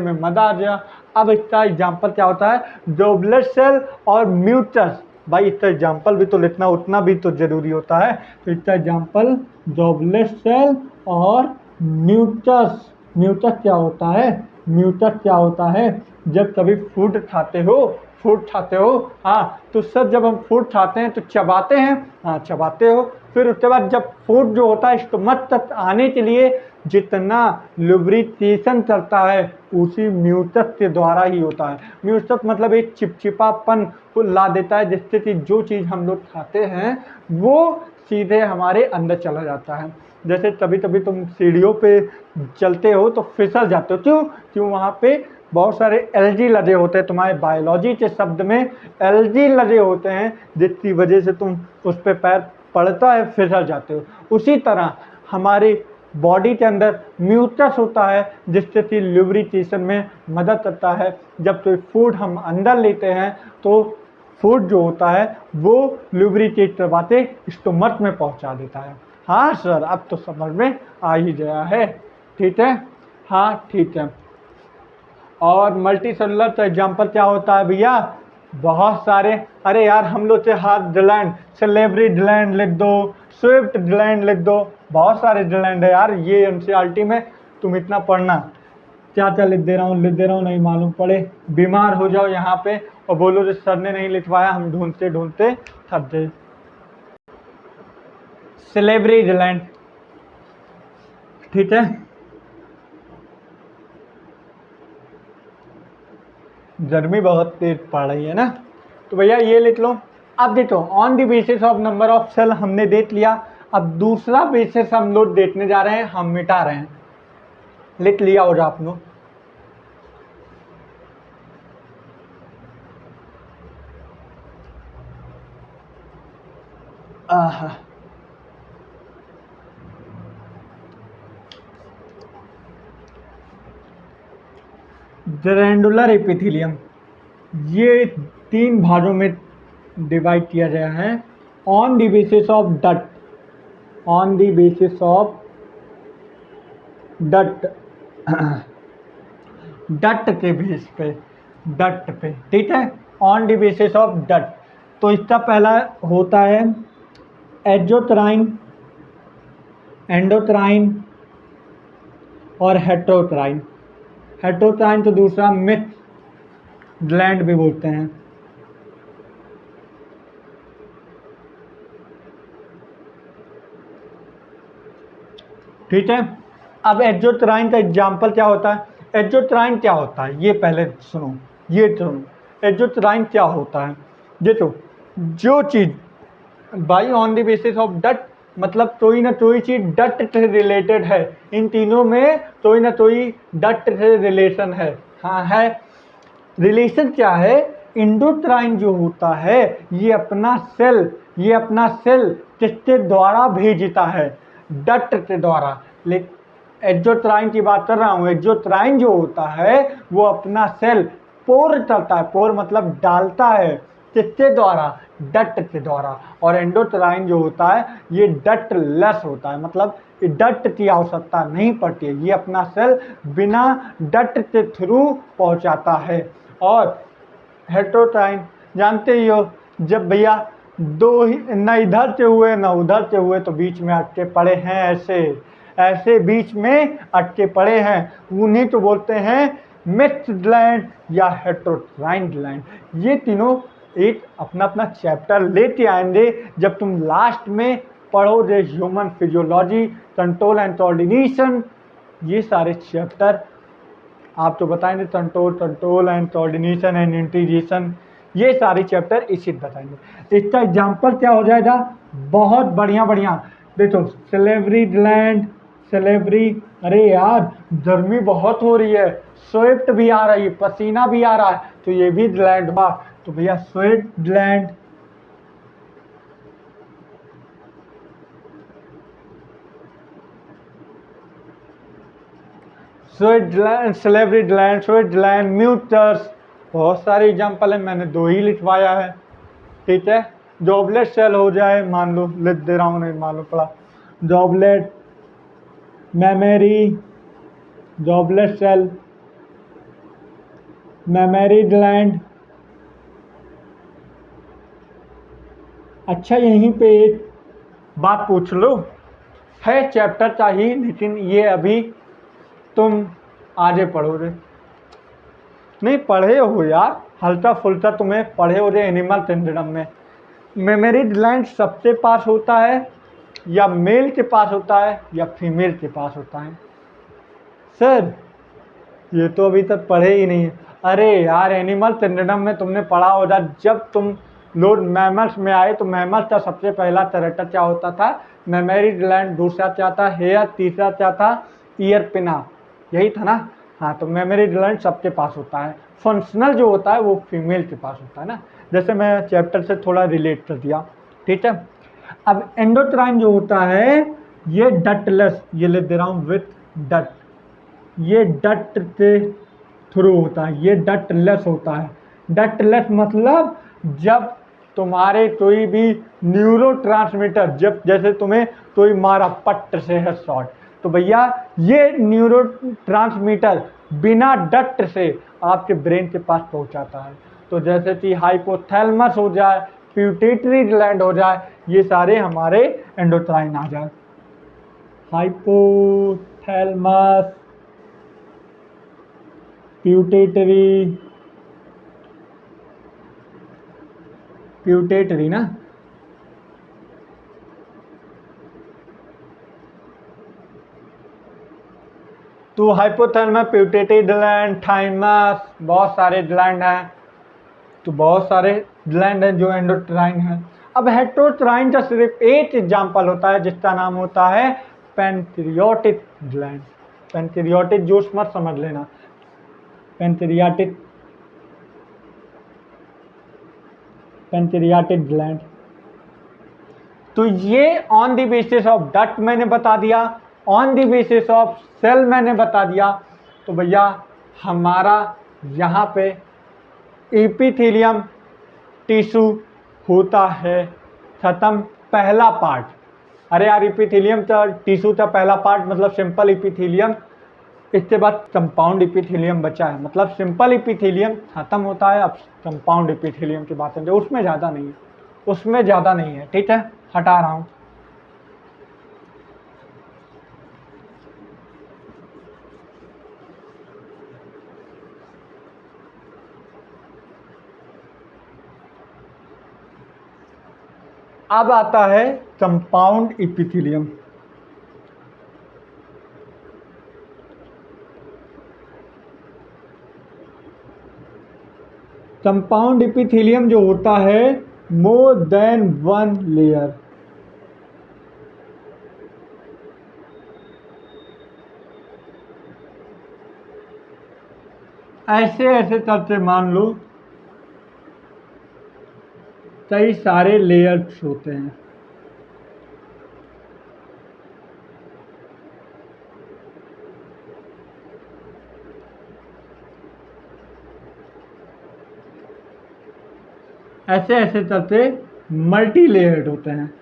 में मज़ा आ गया। अब इसका एग्जाम्पल क्या होता है, डॉबलेट सेल और म्यूटस। भाई इसका एग्जाम्पल भी तो लिखना उतना भी तो जरूरी होता है, तो इसका एग्जाम्पल डॉबलेट सेल और म्यूटस। म्यूटस क्या होता है, जब कभी फूड खाते हो, हाँ तो सर जब हम फूड खाते हैं तो चबाते हैं, हाँ चबाते हो, फिर उसके बाद जब फूड जो होता है स्टमक तक आने के लिए जितना लुब्रिकेशन करता है उसी म्यूटस के द्वारा ही होता है। म्यूटस मतलब एक चिपचिपापन को ला देता है, जिससे कि जो चीज़ हम लोग खाते हैं वो सीधे हमारे अंदर चला जाता है। जैसे कभी तुम सीढ़ियों पे चलते हो तो फिसल जाते हो, क्यों वहाँ पे बहुत सारे एलजी लगे होते हैं, तुम्हारे बायोलॉजी के शब्द में एलजी लगे होते हैं, जिसकी वजह से तुम उस पर पैर पड़ता है फिसल जाते हो। उसी तरह हमारी बॉडी के अंदर म्यूटस होता है, जिससे कि ल्यूब्रिकेशन में मदद करता है। जब कोई फूड हम अंदर लेते हैं तो फूड जो होता है वो ल्यूब्रिकेट करवाते स्टमक में पहुंचा देता है। हाँ सर, अब तो समझ में आ ही गया है, ठीक है। हाँ ठीक है। और मल्टी सेलुलर का एग्जाम्पल क्या होता है भैया, बहुत सारे। अरे यार हम लोग से हाथ ग्लैंड, सेलेब्री ग्लैंड लिख दो, स्विफ्ट ग्लैंड लिख दो, बहुत सारे ग्लैंड है यार। ये एनसीईआरटी में तुम इतना पढ़ना, क्या लिख दे रहा हूँ नहीं मालूम पड़े, बीमार हो जाओ यहाँ पे और बोलो जो सर ने नहीं लिखवाया, हम ढूंढते थक गए। सेलेब्री ग्लैंड, ठीक है। गर्मी बहुत तेज पड़ रही है ना, तो भैया ये लिख लो। अब देखो on the basis of number of cell हमने देख लिया, अब दूसरा बेसिस हम लोग देखने जा रहे हैं, हम मिटा रहे हैं। लिख लिया होगा आप लोग। ग्रैंडुलर एपिथेलियम, ये 3 भागों में डिवाइड किया गया है। ऑन द बेसिस ऑफ डट, ऑन द बेसिस ऑफ डट डट के बेस पे, डट पे, ठीक है। ऑन द बेसिस ऑफ डट, तो इसका पहला होता है एजोट्राइन, एंडोट्राइन और हेट्रोट्राइन। हेट्रोट्राइन तो दूसरा मिक्स ग्लैंड भी बोलते हैं, ठीक है। अब एग्जोट्राइन का एग्जाम्पल क्या होता है, एग्जोट्राइन क्या होता है ये पहले सुनो, ये सुनो एग्जोट्राइन क्या होता है। देखो जो चीज़ by on the basis of डट, मतलब कोई ना कोई चीज डट से रिलेटेड है, इन तीनों में कोई ना कोई डट से रिलेशन है। हाँ है। रिलेशन क्या है, इंडोट्राइन जो होता है ये अपना सेल किसके द्वारा भेजता है, डट के द्वारा। लेकिन एक्जोट्राइन की बात कर रहा हूँ, एक्जोट्राइन जो होता है वो अपना सेल पोर करता है, पोर मतलब डालता है, किसके द्वारा, डट के द्वारा। और एंडोट्राइन जो होता है ये डट लेस होता है, मतलब डट की आवश्यकता नहीं पड़ती है, ये अपना सेल बिना डट के थ्रू पहुंचाता है। और हेटेरोट्राइन जानते ही हो, जब भैया दो ही न इधर से हुए न उधर से हुए तो बीच में अटके पड़े हैं, ऐसे ऐसे बीच में अटके पड़े हैं, उन्हीं तो बोलते हैं मिक्स्ड ग्लैंड या हेटेरोट्राइन ग्लैंड। ये तीनों एक अपना अपना चैप्टर लेते आएंगे जब तुम लास्ट में पढ़ोगे human physiology, control and coordination, ये सारे चैप्टर आप तो बताएंगे, control and coordination and integration, ये सारे चैप्टर इसी बताएंगे। इसका एग्जाम्पल क्या हो जाएगा, बहुत बढ़िया बढ़िया। देखो सेलेवरी ग्लैंड, सेलेवरी, अरे यार गर्मी बहुत हो रही है, स्वेट भी आ रही है, पसीना भी आ रहा है, तो ये भी ग्लैंड बा, तो भैया sweat gland, sweat gland, salivary gland, sweat gland, म्यूटर्स, बहुत सारे एग्जाम्पल है, मैंने दो ही लिखवाया है। ठीक है। जॉबलेट सेल हो जाए, मान लो लिख दे रहा हूँ, नहीं मालूम पड़ा, Joblet, memory, Joblet cell, memory gland. अच्छा यहीं पे एक बात पूछ लो, है चैप्टर चाहिए लेकिन ये अभी तुम आगे पढ़ोगे, नहीं पढ़े हो यार, हल्का फुल्का तुम्हें पढ़े हो एनिमल किंगडम में। मेमोरी ग्लैंड सबसे पास होता है या मेल के पास होता है या फीमेल के पास होता है। सर ये तो अभी तक पढ़े ही नहीं है। अरे यार एनिमल किंगडम में तुमने पढ़ा होगा, जब तुम लोग मैमल्स में आए तो मैमल्स का सबसे पहला कैरेक्टर क्या होता था, मेमोरी ग्लैंड, दूसरा क्या था हेयर, तीसरा क्या था ईयर पिना, यही था ना। हाँ तो मेमोरी ग्लैंड सबके पास होता है, फंक्शनल जो होता है वो फीमेल के पास होता है ना, जैसे मैं चैप्टर से थोड़ा रिलेट कर दिया। ठीक है। अब एंडोट्राइन जो होता है ये डटलेस, ये ले दे रहा हूँ विथ डट, ये डट के थ्रू होता है, ये डटलेस होता है। डटलेस मतलब जब तुम्हारे कोई भी न्यूरोट्रांसमीटर, जब जैसे तुम्हें कोई मारा पट्ट से है शॉट, तो भैया ये न्यूरोट्रांसमीटर बिना डट से आपके ब्रेन के पास पहुंचाता है। तो जैसे कि हाइपोथैलेमस हो जाए, प्यूटेटरी ग्लैंड हो जाए, ये सारे हमारे एंडोक्राइन आ जाए। हाइपोथैलेमस, प्यूटेटरी, प्यूटेटरी ना, तो हाइपोथैलेमस, प्यूटेटरी ग्लैंड, थाइमस, बहुत सारे ग्लैंड हैं, तो बहुत सारे ग्लैंड हैं जो एंडोक्राइन है। अब हेटेरोक्राइन का सिर्फ एक एग्जाम्पल होता है जिसका नाम होता है पैंक्रियाटिक ग्लैंड। पैंक्रियाटिक जूस मत समझ लेना, पैंक्रियाटिक, पैंक्रियाटिक ग्लैंड। तो ये ऑन द बेसिस ऑफ डट मैंने बता दिया, on the basis of cell मैंने बता दिया। तो भैया हमारा यहाँ पे एपिथेलियम टिश्यू होता है खत्म, पहला पार्ट। अरे यार एपिथेलियम का टिश्यू का पहला पार्ट मतलब सिंपल एपिथेलियम, इसके बाद कंपाउंड एपिथेलियम बचा है, मतलब सिंपल एपिथेलियम खत्म होता है, अब कंपाउंड एपिथेलियम की बात है, उसमें ज़्यादा नहीं है, उसमें ज़्यादा नहीं है। ठीक है, हटा रहा हूँ। अब आता है कंपाउंड एपिथेलियम। कंपाउंड एपिथेलियम जो होता है मोर देन वन लेयर। ऐसे ऐसे करके मान लो कई सारे लेयर्स होते हैं। ऐसे ऐसे करके मल्टी लेयर्ड होते हैं,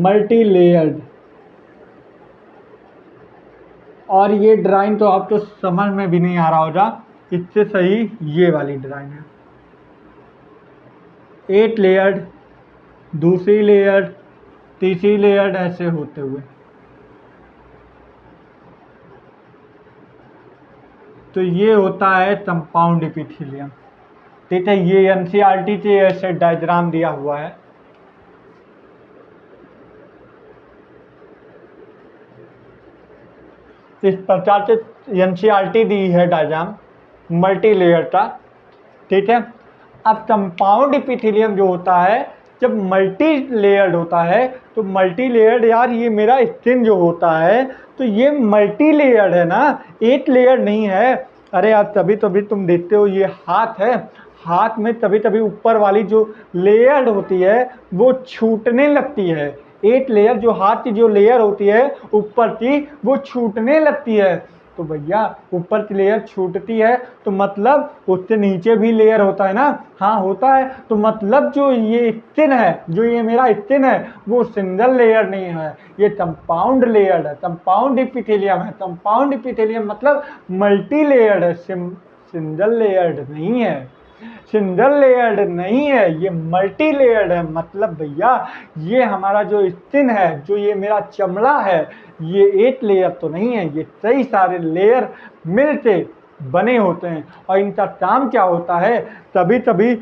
मल्टी लेयर्ड। और ये ड्राइंग तो आपको समझ में भी नहीं आ रहा होगा, इससे सही ये वाली ड्राइंग है। 8 लेयर्ड, दूसरी लेयर, तीसरी लेयर, ऐसे होते हुए। तो ये होता है कंपाउंड एपिथेलियम। ठीक है, ये एनसीईआरटी से ऐसे डायग्राम दिया हुआ है। इस प्रकार से एनसीईआरटी दी है डायग्राम मल्टी लेयर का। ठीक है, अब कंपाउंड एपिथेलियम जो होता है, जब मल्टी लेयर्ड होता है तो मल्टी लेयर्ड, यार ये मेरा स्किन जो होता है तो ये मल्टी लेयर्ड है ना, 8 लेयर नहीं है। अरे यार तभी तभी तुम देखते हो ये हाथ है, हाथ में तभी तभी ऊपर वाली जो लेयर होती है वो छूटने लगती है। 8 लेयर जो हाथ की जो लेयर होती है ऊपर की वो छूटने लगती है। तो भैया ऊपर की लेयर छूटती है तो मतलब उससे नीचे भी लेयर होता है ना। हाँ होता है, तो मतलब जो ये स्किन है, जो ये मेरा स्किन है वो सिंगल लेयर नहीं है, ये कंपाउंड लेयर है, कंपाउंड एपिथेलियम है। कंपाउंड एपिथेलियम मतलब मल्टी लेयर्ड है, सिंगल लेयर्ड नहीं है, सिंगल लेयर्ड नहीं है, ये मल्टी लेयर्ड है। मतलब भैया ये हमारा जो स्किन है, जो ये मेरा चमड़ा है, ये 8 लेयर तो नहीं है, ये कई सारे लेयर मिलके बने होते हैं। और इनका काम क्या होता है, तभी तभी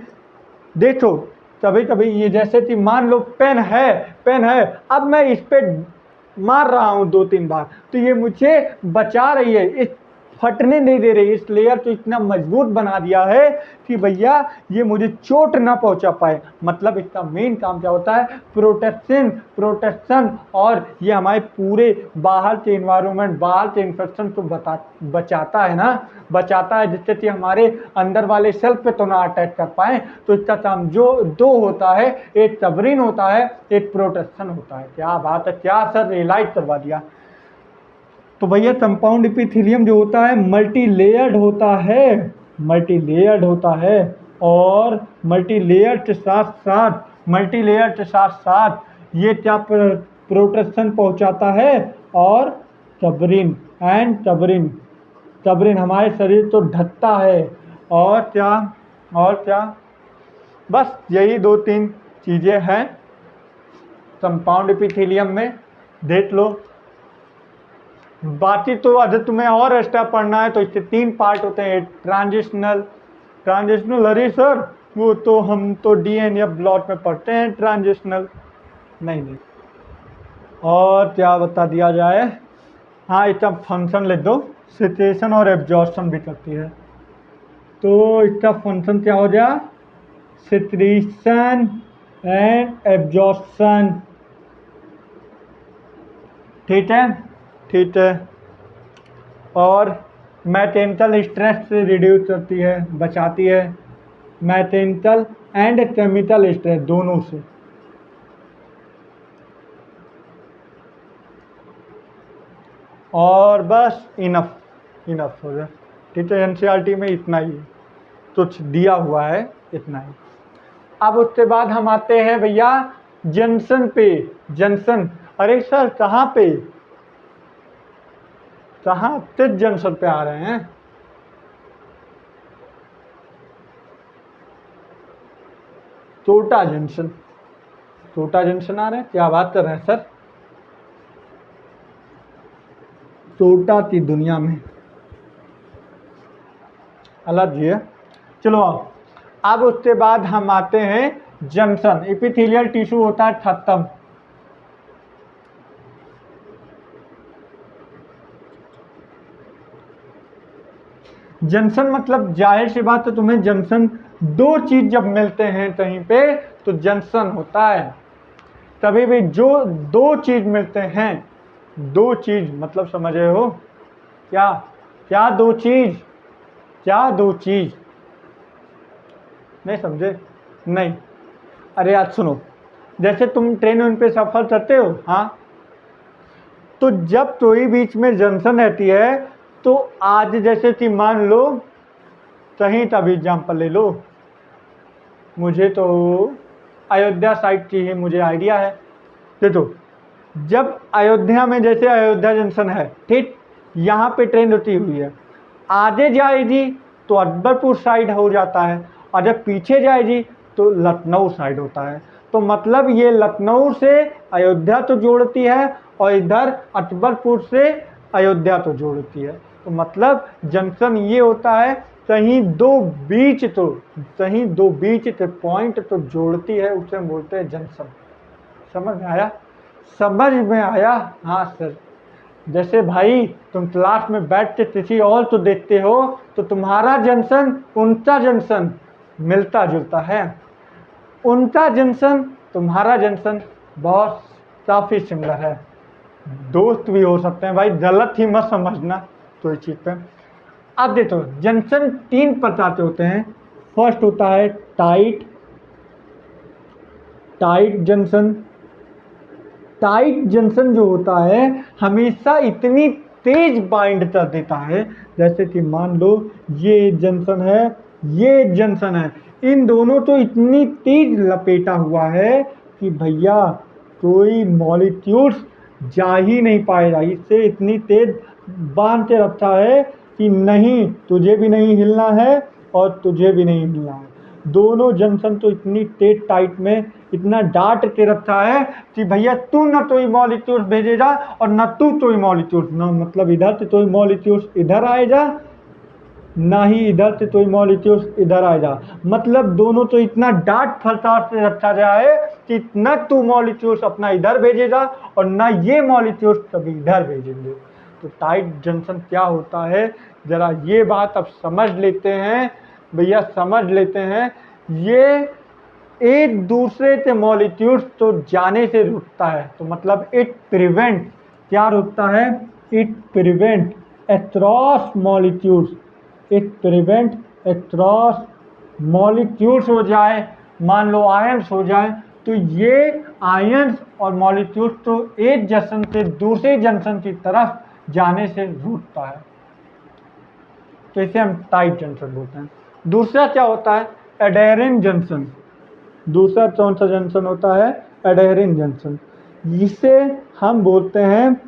देखो, तभी तभी ये जैसे कि मान लो पेन है, पेन है, अब मैं इस पे मार रहा हूँ 2-3 बार तो ये मुझे बचा रही है, इस फटने नहीं दे रही। इस लेयर को इतना मजबूत बना दिया है कि भैया ये मुझे चोट ना पहुंचा पाए। मतलब इसका मेन काम क्या होता है, प्रोटेक्शन, प्रोटेक्शन। और ये हमारे पूरे बाहर के इन्वायरमेंट, बाहर के इन्फेक्शन को बचाता है ना, बचाता है, जिससे कि हमारे अंदर वाले सेल पे तो ना अटैक कर पाए। तो इसका काम जो दो होता है, एक कवरिंग होता है, एक प्रोटेक्शन होता है। क्या बात है, क्या सर रियलाइज करवा दिया। तो भैया कंपाउंड एपिथेलियम जो होता है मल्टी लेयर्ड होता है, मल्टी लेयर्ड होता है। और मल्टी लेयर के साथ साथ, मल्टी लेयर के साथ साथ ये क्या प्रोटेक्शन पहुंचाता है, और कवरिंग एंड कवरिंग, कवरिंग हमारे शरीर को ढकता है। और क्या, और क्या, बस यही 2-3 चीज़ें हैं कंपाउंड एपिथेलियम में, देख लो। बाकी तो अगर तुम्हें और एक्स्ट्रा पढ़ना है तो इसके 3 पार्ट होते हैं। ट्रांजिशनल, ट्रांजिशनल, अरे सर वो तो हम तो डीएनए ब्लॉक में पढ़ते हैं ट्रांजिशनल, नहीं नहीं। और क्या बता दिया जाए, हाँ इसका फंक्शन लिख दो, सिचुएशन और एब्जॉर्प्शन भी करती है। तो इसका फंक्शन क्या हो गया, सिचुएशन एंड एब्जॉर्प्शन। ठीक है, ठीक है। और मैकेनिकल स्ट्रेस से रिड्यूस करती है, बचाती है, मैकेनिकल एंड केमिकल स्ट्रेस दोनों से। और बस इनफ, इनफ हो गया। ठीक है, एनसीईआरटी में इतना ही कुछ दिया हुआ है, इतना ही। अब उसके बाद हम आते हैं भैया जंक्शन पे। जंक्शन, अरे सर कहाँ पे, कहाँ किस जंक्शन पे आ रहे हैं, टोटा जंक्शन, टोटा जंक्शन आ रहे हैं, क्या बात कर रहे हैं सर, टोटा की दुनिया में अलग ही है। चलो अब उसके बाद हम आते हैं जंक्शन। एपिथेलियल टिश्यू होता है खत्म, जंक्शन मतलब जाहिर सी बात है तुम्हें जंक्शन दो चीज जब मिलते हैं कहीं पे तो जंक्शन होता है। तभी भी जो दो चीज मिलते हैं, दो चीज मतलब समझ रहे हो क्या? क्या दो चीज? क्या दो चीज? नहीं समझे? नहीं। अरे आज सुनो, जैसे तुम ट्रेन उन पे सफर करते हो, हाँ, तो जब कोई बीच में जंक्शन रहती है तो आज जैसे कि मान लो कहीं का भी एग्जाम्पल ले लो, मुझे तो अयोध्या साइड की ही मुझे आइडिया है। देखो, जब अयोध्या में जैसे अयोध्या जंक्शन है, ठीक, यहाँ पे ट्रेन रुकी हुई है, आगे जाएगी तो अकबरपुर साइड हो जाता है, और जब पीछे जाएगी तो लखनऊ साइड होता है। तो मतलब ये लखनऊ से अयोध्या तो जोड़ती है और इधर अकबरपुर से अयोध्या तो जोड़ती है। तो मतलब जंक्शन ये होता है, कहीं दो बीच के पॉइंट तो जोड़ती है, उसे हम बोलते हैं जंक्शन। समझ में आया? समझ में आया? हाँ सर। जैसे भाई तुम क्लास में बैठ के किसी और तो देखते हो तो तुम्हारा जंक्शन उनका जंक्शन मिलता जुलता है, उनका जंक्शन तुम्हारा जंक्शन बहुत काफ़ी सिमिलर है, दोस्त भी हो सकते हैं भाई, गलत ही मत समझना कोई चीज़ पे। अब देखो, जंक्शन तीन प्रकार के होते हैं। फर्स्ट होता है tight, tight junction. Tight junction जो होता है हमेशा इतनी तेज बाइंड कर देता है, जैसे कि मान लो ये जंक्शन है, ये जंक्शन है, इन दोनों तो इतनी तेज लपेटा हुआ है कि भैया कोई मॉलिक्यूल्स जा ही नहीं पाएगा, इससे इतनी तेज बांध के रखा है कि नहीं तुझे भी नहीं हिलना है और तुझे भी नहीं हिलना है। दोनों जंक्शन तो इतनी तेज टाइट में इतना डांट के रखा है कि भैया तू न तो ही मॉलिक्यूल्स भेजेगा और न तू ही मॉलिक्यूल्स, न मतलब इधर से तो ही मॉलिक्यूल्स इधर आएगा, ना ही इधर से तो ही मॉलिक्यूल्स इधर आएगा। मतलब दोनों तो इतना डांट फंसा से रखा गया है कि न तू मॉलिक्यूल्स अपना इधर भेजेगा और न ये मॉलिक्यूल्स कभी इधर भेजेंगे। तो टाइट जंक्शन क्या होता है, जरा ये बात अब समझ लेते हैं भैया, समझ लेते हैं। ये एक दूसरे के मॉलिक्यूल्स तो जाने से रुकता है, तो मतलब इट प्रिवेंट, क्या रुकता है? It prevent across molecules, it prevent across molecules हो जाए, मान लो आयंस हो जाए, तो ये आयंस और मॉलिक्यूल्स तो एक जंक्शन से दूसरे जंक्शन की तरफ जाने से रुकता है, तो इसे हम टाइट जंक्शन बोलते हैं। दूसरा क्या होता है? Aiding junction. दूसरा कौन सा जंक्शन होता है? Aiding junction. जिसे हम बोलते हैं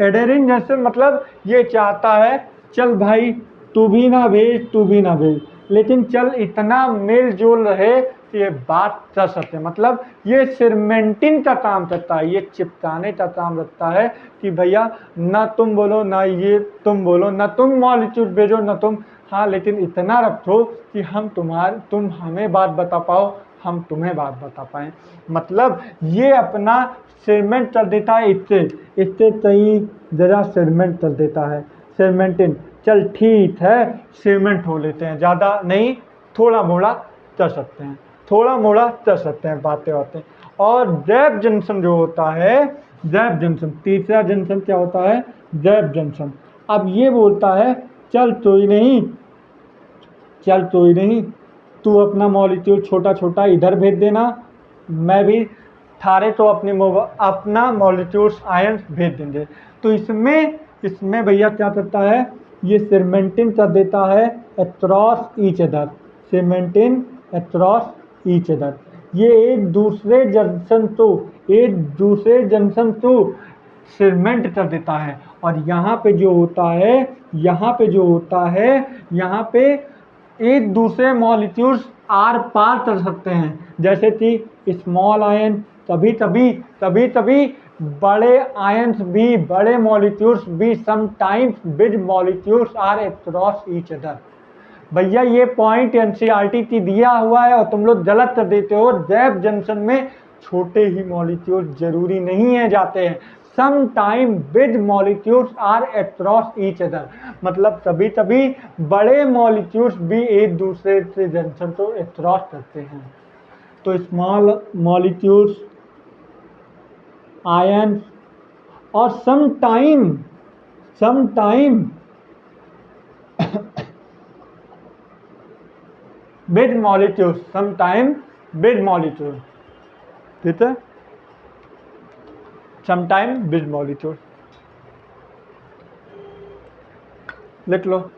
एडेरिंग जंक्शन, मतलब ये चाहता है चल भाई तू भी ना भेज, तू भी ना भेज, लेकिन चल इतना मेल जोल रहे कि ये बात कर सकते। मतलब ये सिरमेंटिन का काम करता है, ये चिपकाने का काम रखता है कि भैया ना तुम बोलो ना ये तुम बोलो, ना तुम मॉलिक्यूल भेजो ना तुम, हाँ लेकिन इतना रखो कि तुम हमें बात बता पाओ, हम तुम्हें बात बता पाएँ। मतलब ये अपना सेगमेंट कर देता है, इससे कहीं जरा सेगमेंट कर देता है, सेगमेंटिन। चल ठीक है सेगमेंट हो लेते हैं, ज़्यादा नहीं, थोड़ा मोड़ा कर सकते हैं, थोड़ा मोड़ा कर सकते हैं बातें। और गैप जंक्शन जो होता है, गैप जंक्शन, तीसरा जंक्शन क्या होता है? Gap junction. अब ये बोलता है चल कोई नहीं, चल कोई नहीं, तू अपना मॉलिक्यूल छोटा छोटा इधर भेज देना, मैं भी थारे तो अपना मॉलिक्यूल्स आयंस भेज देंगे। तो इसमें भैया क्या करता है? ये सेगमेंटिन कर देता है across each other, segmenting across each other. ये एक दूसरे जंक्शन तो सेगमेंट कर देता है, और यहाँ पे जो होता है, यहाँ पे एक दूसरे मॉलिक्यूल्स आर पार कर सकते हैं, जैसे कि स्मॉल आयन, कभी बड़े आयंस भी, बड़े मॉलिक्यूल्स भी, sometimes big molecules are across each other. भैया ये पॉइंट एनसीईआरटी की दिया हुआ है और तुम लोग गलत कर देते हो। गैप जंक्शन में छोटे ही मॉलिक्यूल जरूरी नहीं है जाते हैं, some time big molecules are across each other, मतलब कभी कभी बड़े मॉलिक्यूल्स भी एक दूसरे से जंक्शन को अक्रॉस करते हैं। तो स्मॉल मॉलिक्यूल्स, आयन और some time big molecules, some time big molecule, ठीक है, सम टाइम बिग मॉलिक्यूल लिख लो।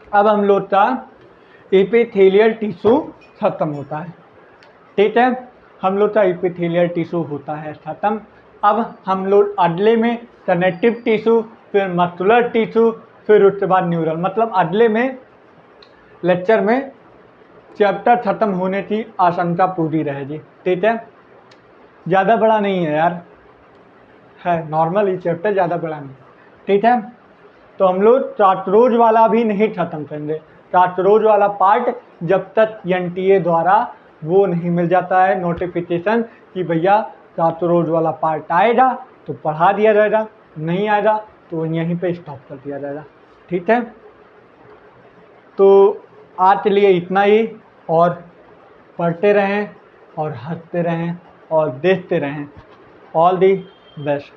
अब हम लोग का एपिथेलियल टिश्यू खत्म होता है, ठीक है, हम लोग का एपिथेलियल टिश्यू होता है खत्म। अब हम लोग अगले में कनेक्टिव टिश्यू, फिर मस्कुलर टिश्यू, फिर उसके बाद न्यूरल, मतलब अगले में लेक्चर में चैप्टर खत्म होने की आशंका पूरी रहेगी, ठीक है। ज़्यादा बड़ा नहीं है यार, है नॉर्मल ही चैप्टर, ज़्यादा बड़ा नहीं, ठीक है। तो हम लोग चार्ट्रोज वाला भी नहीं खत्म करेंगे, चार्ट्रोज वाला पार्ट जब तक एनटीए द्वारा वो नहीं मिल जाता है नोटिफिकेशन कि भैया चार्ट्रोज वाला पार्ट आएगा तो पढ़ा दिया जाएगा, नहीं आएगा तो यहीं पे स्टॉप कर दिया जाएगा, ठीक है। तो आज के लिए इतना ही, और पढ़ते रहें और हंसते रहें और देखते रहें। All the best.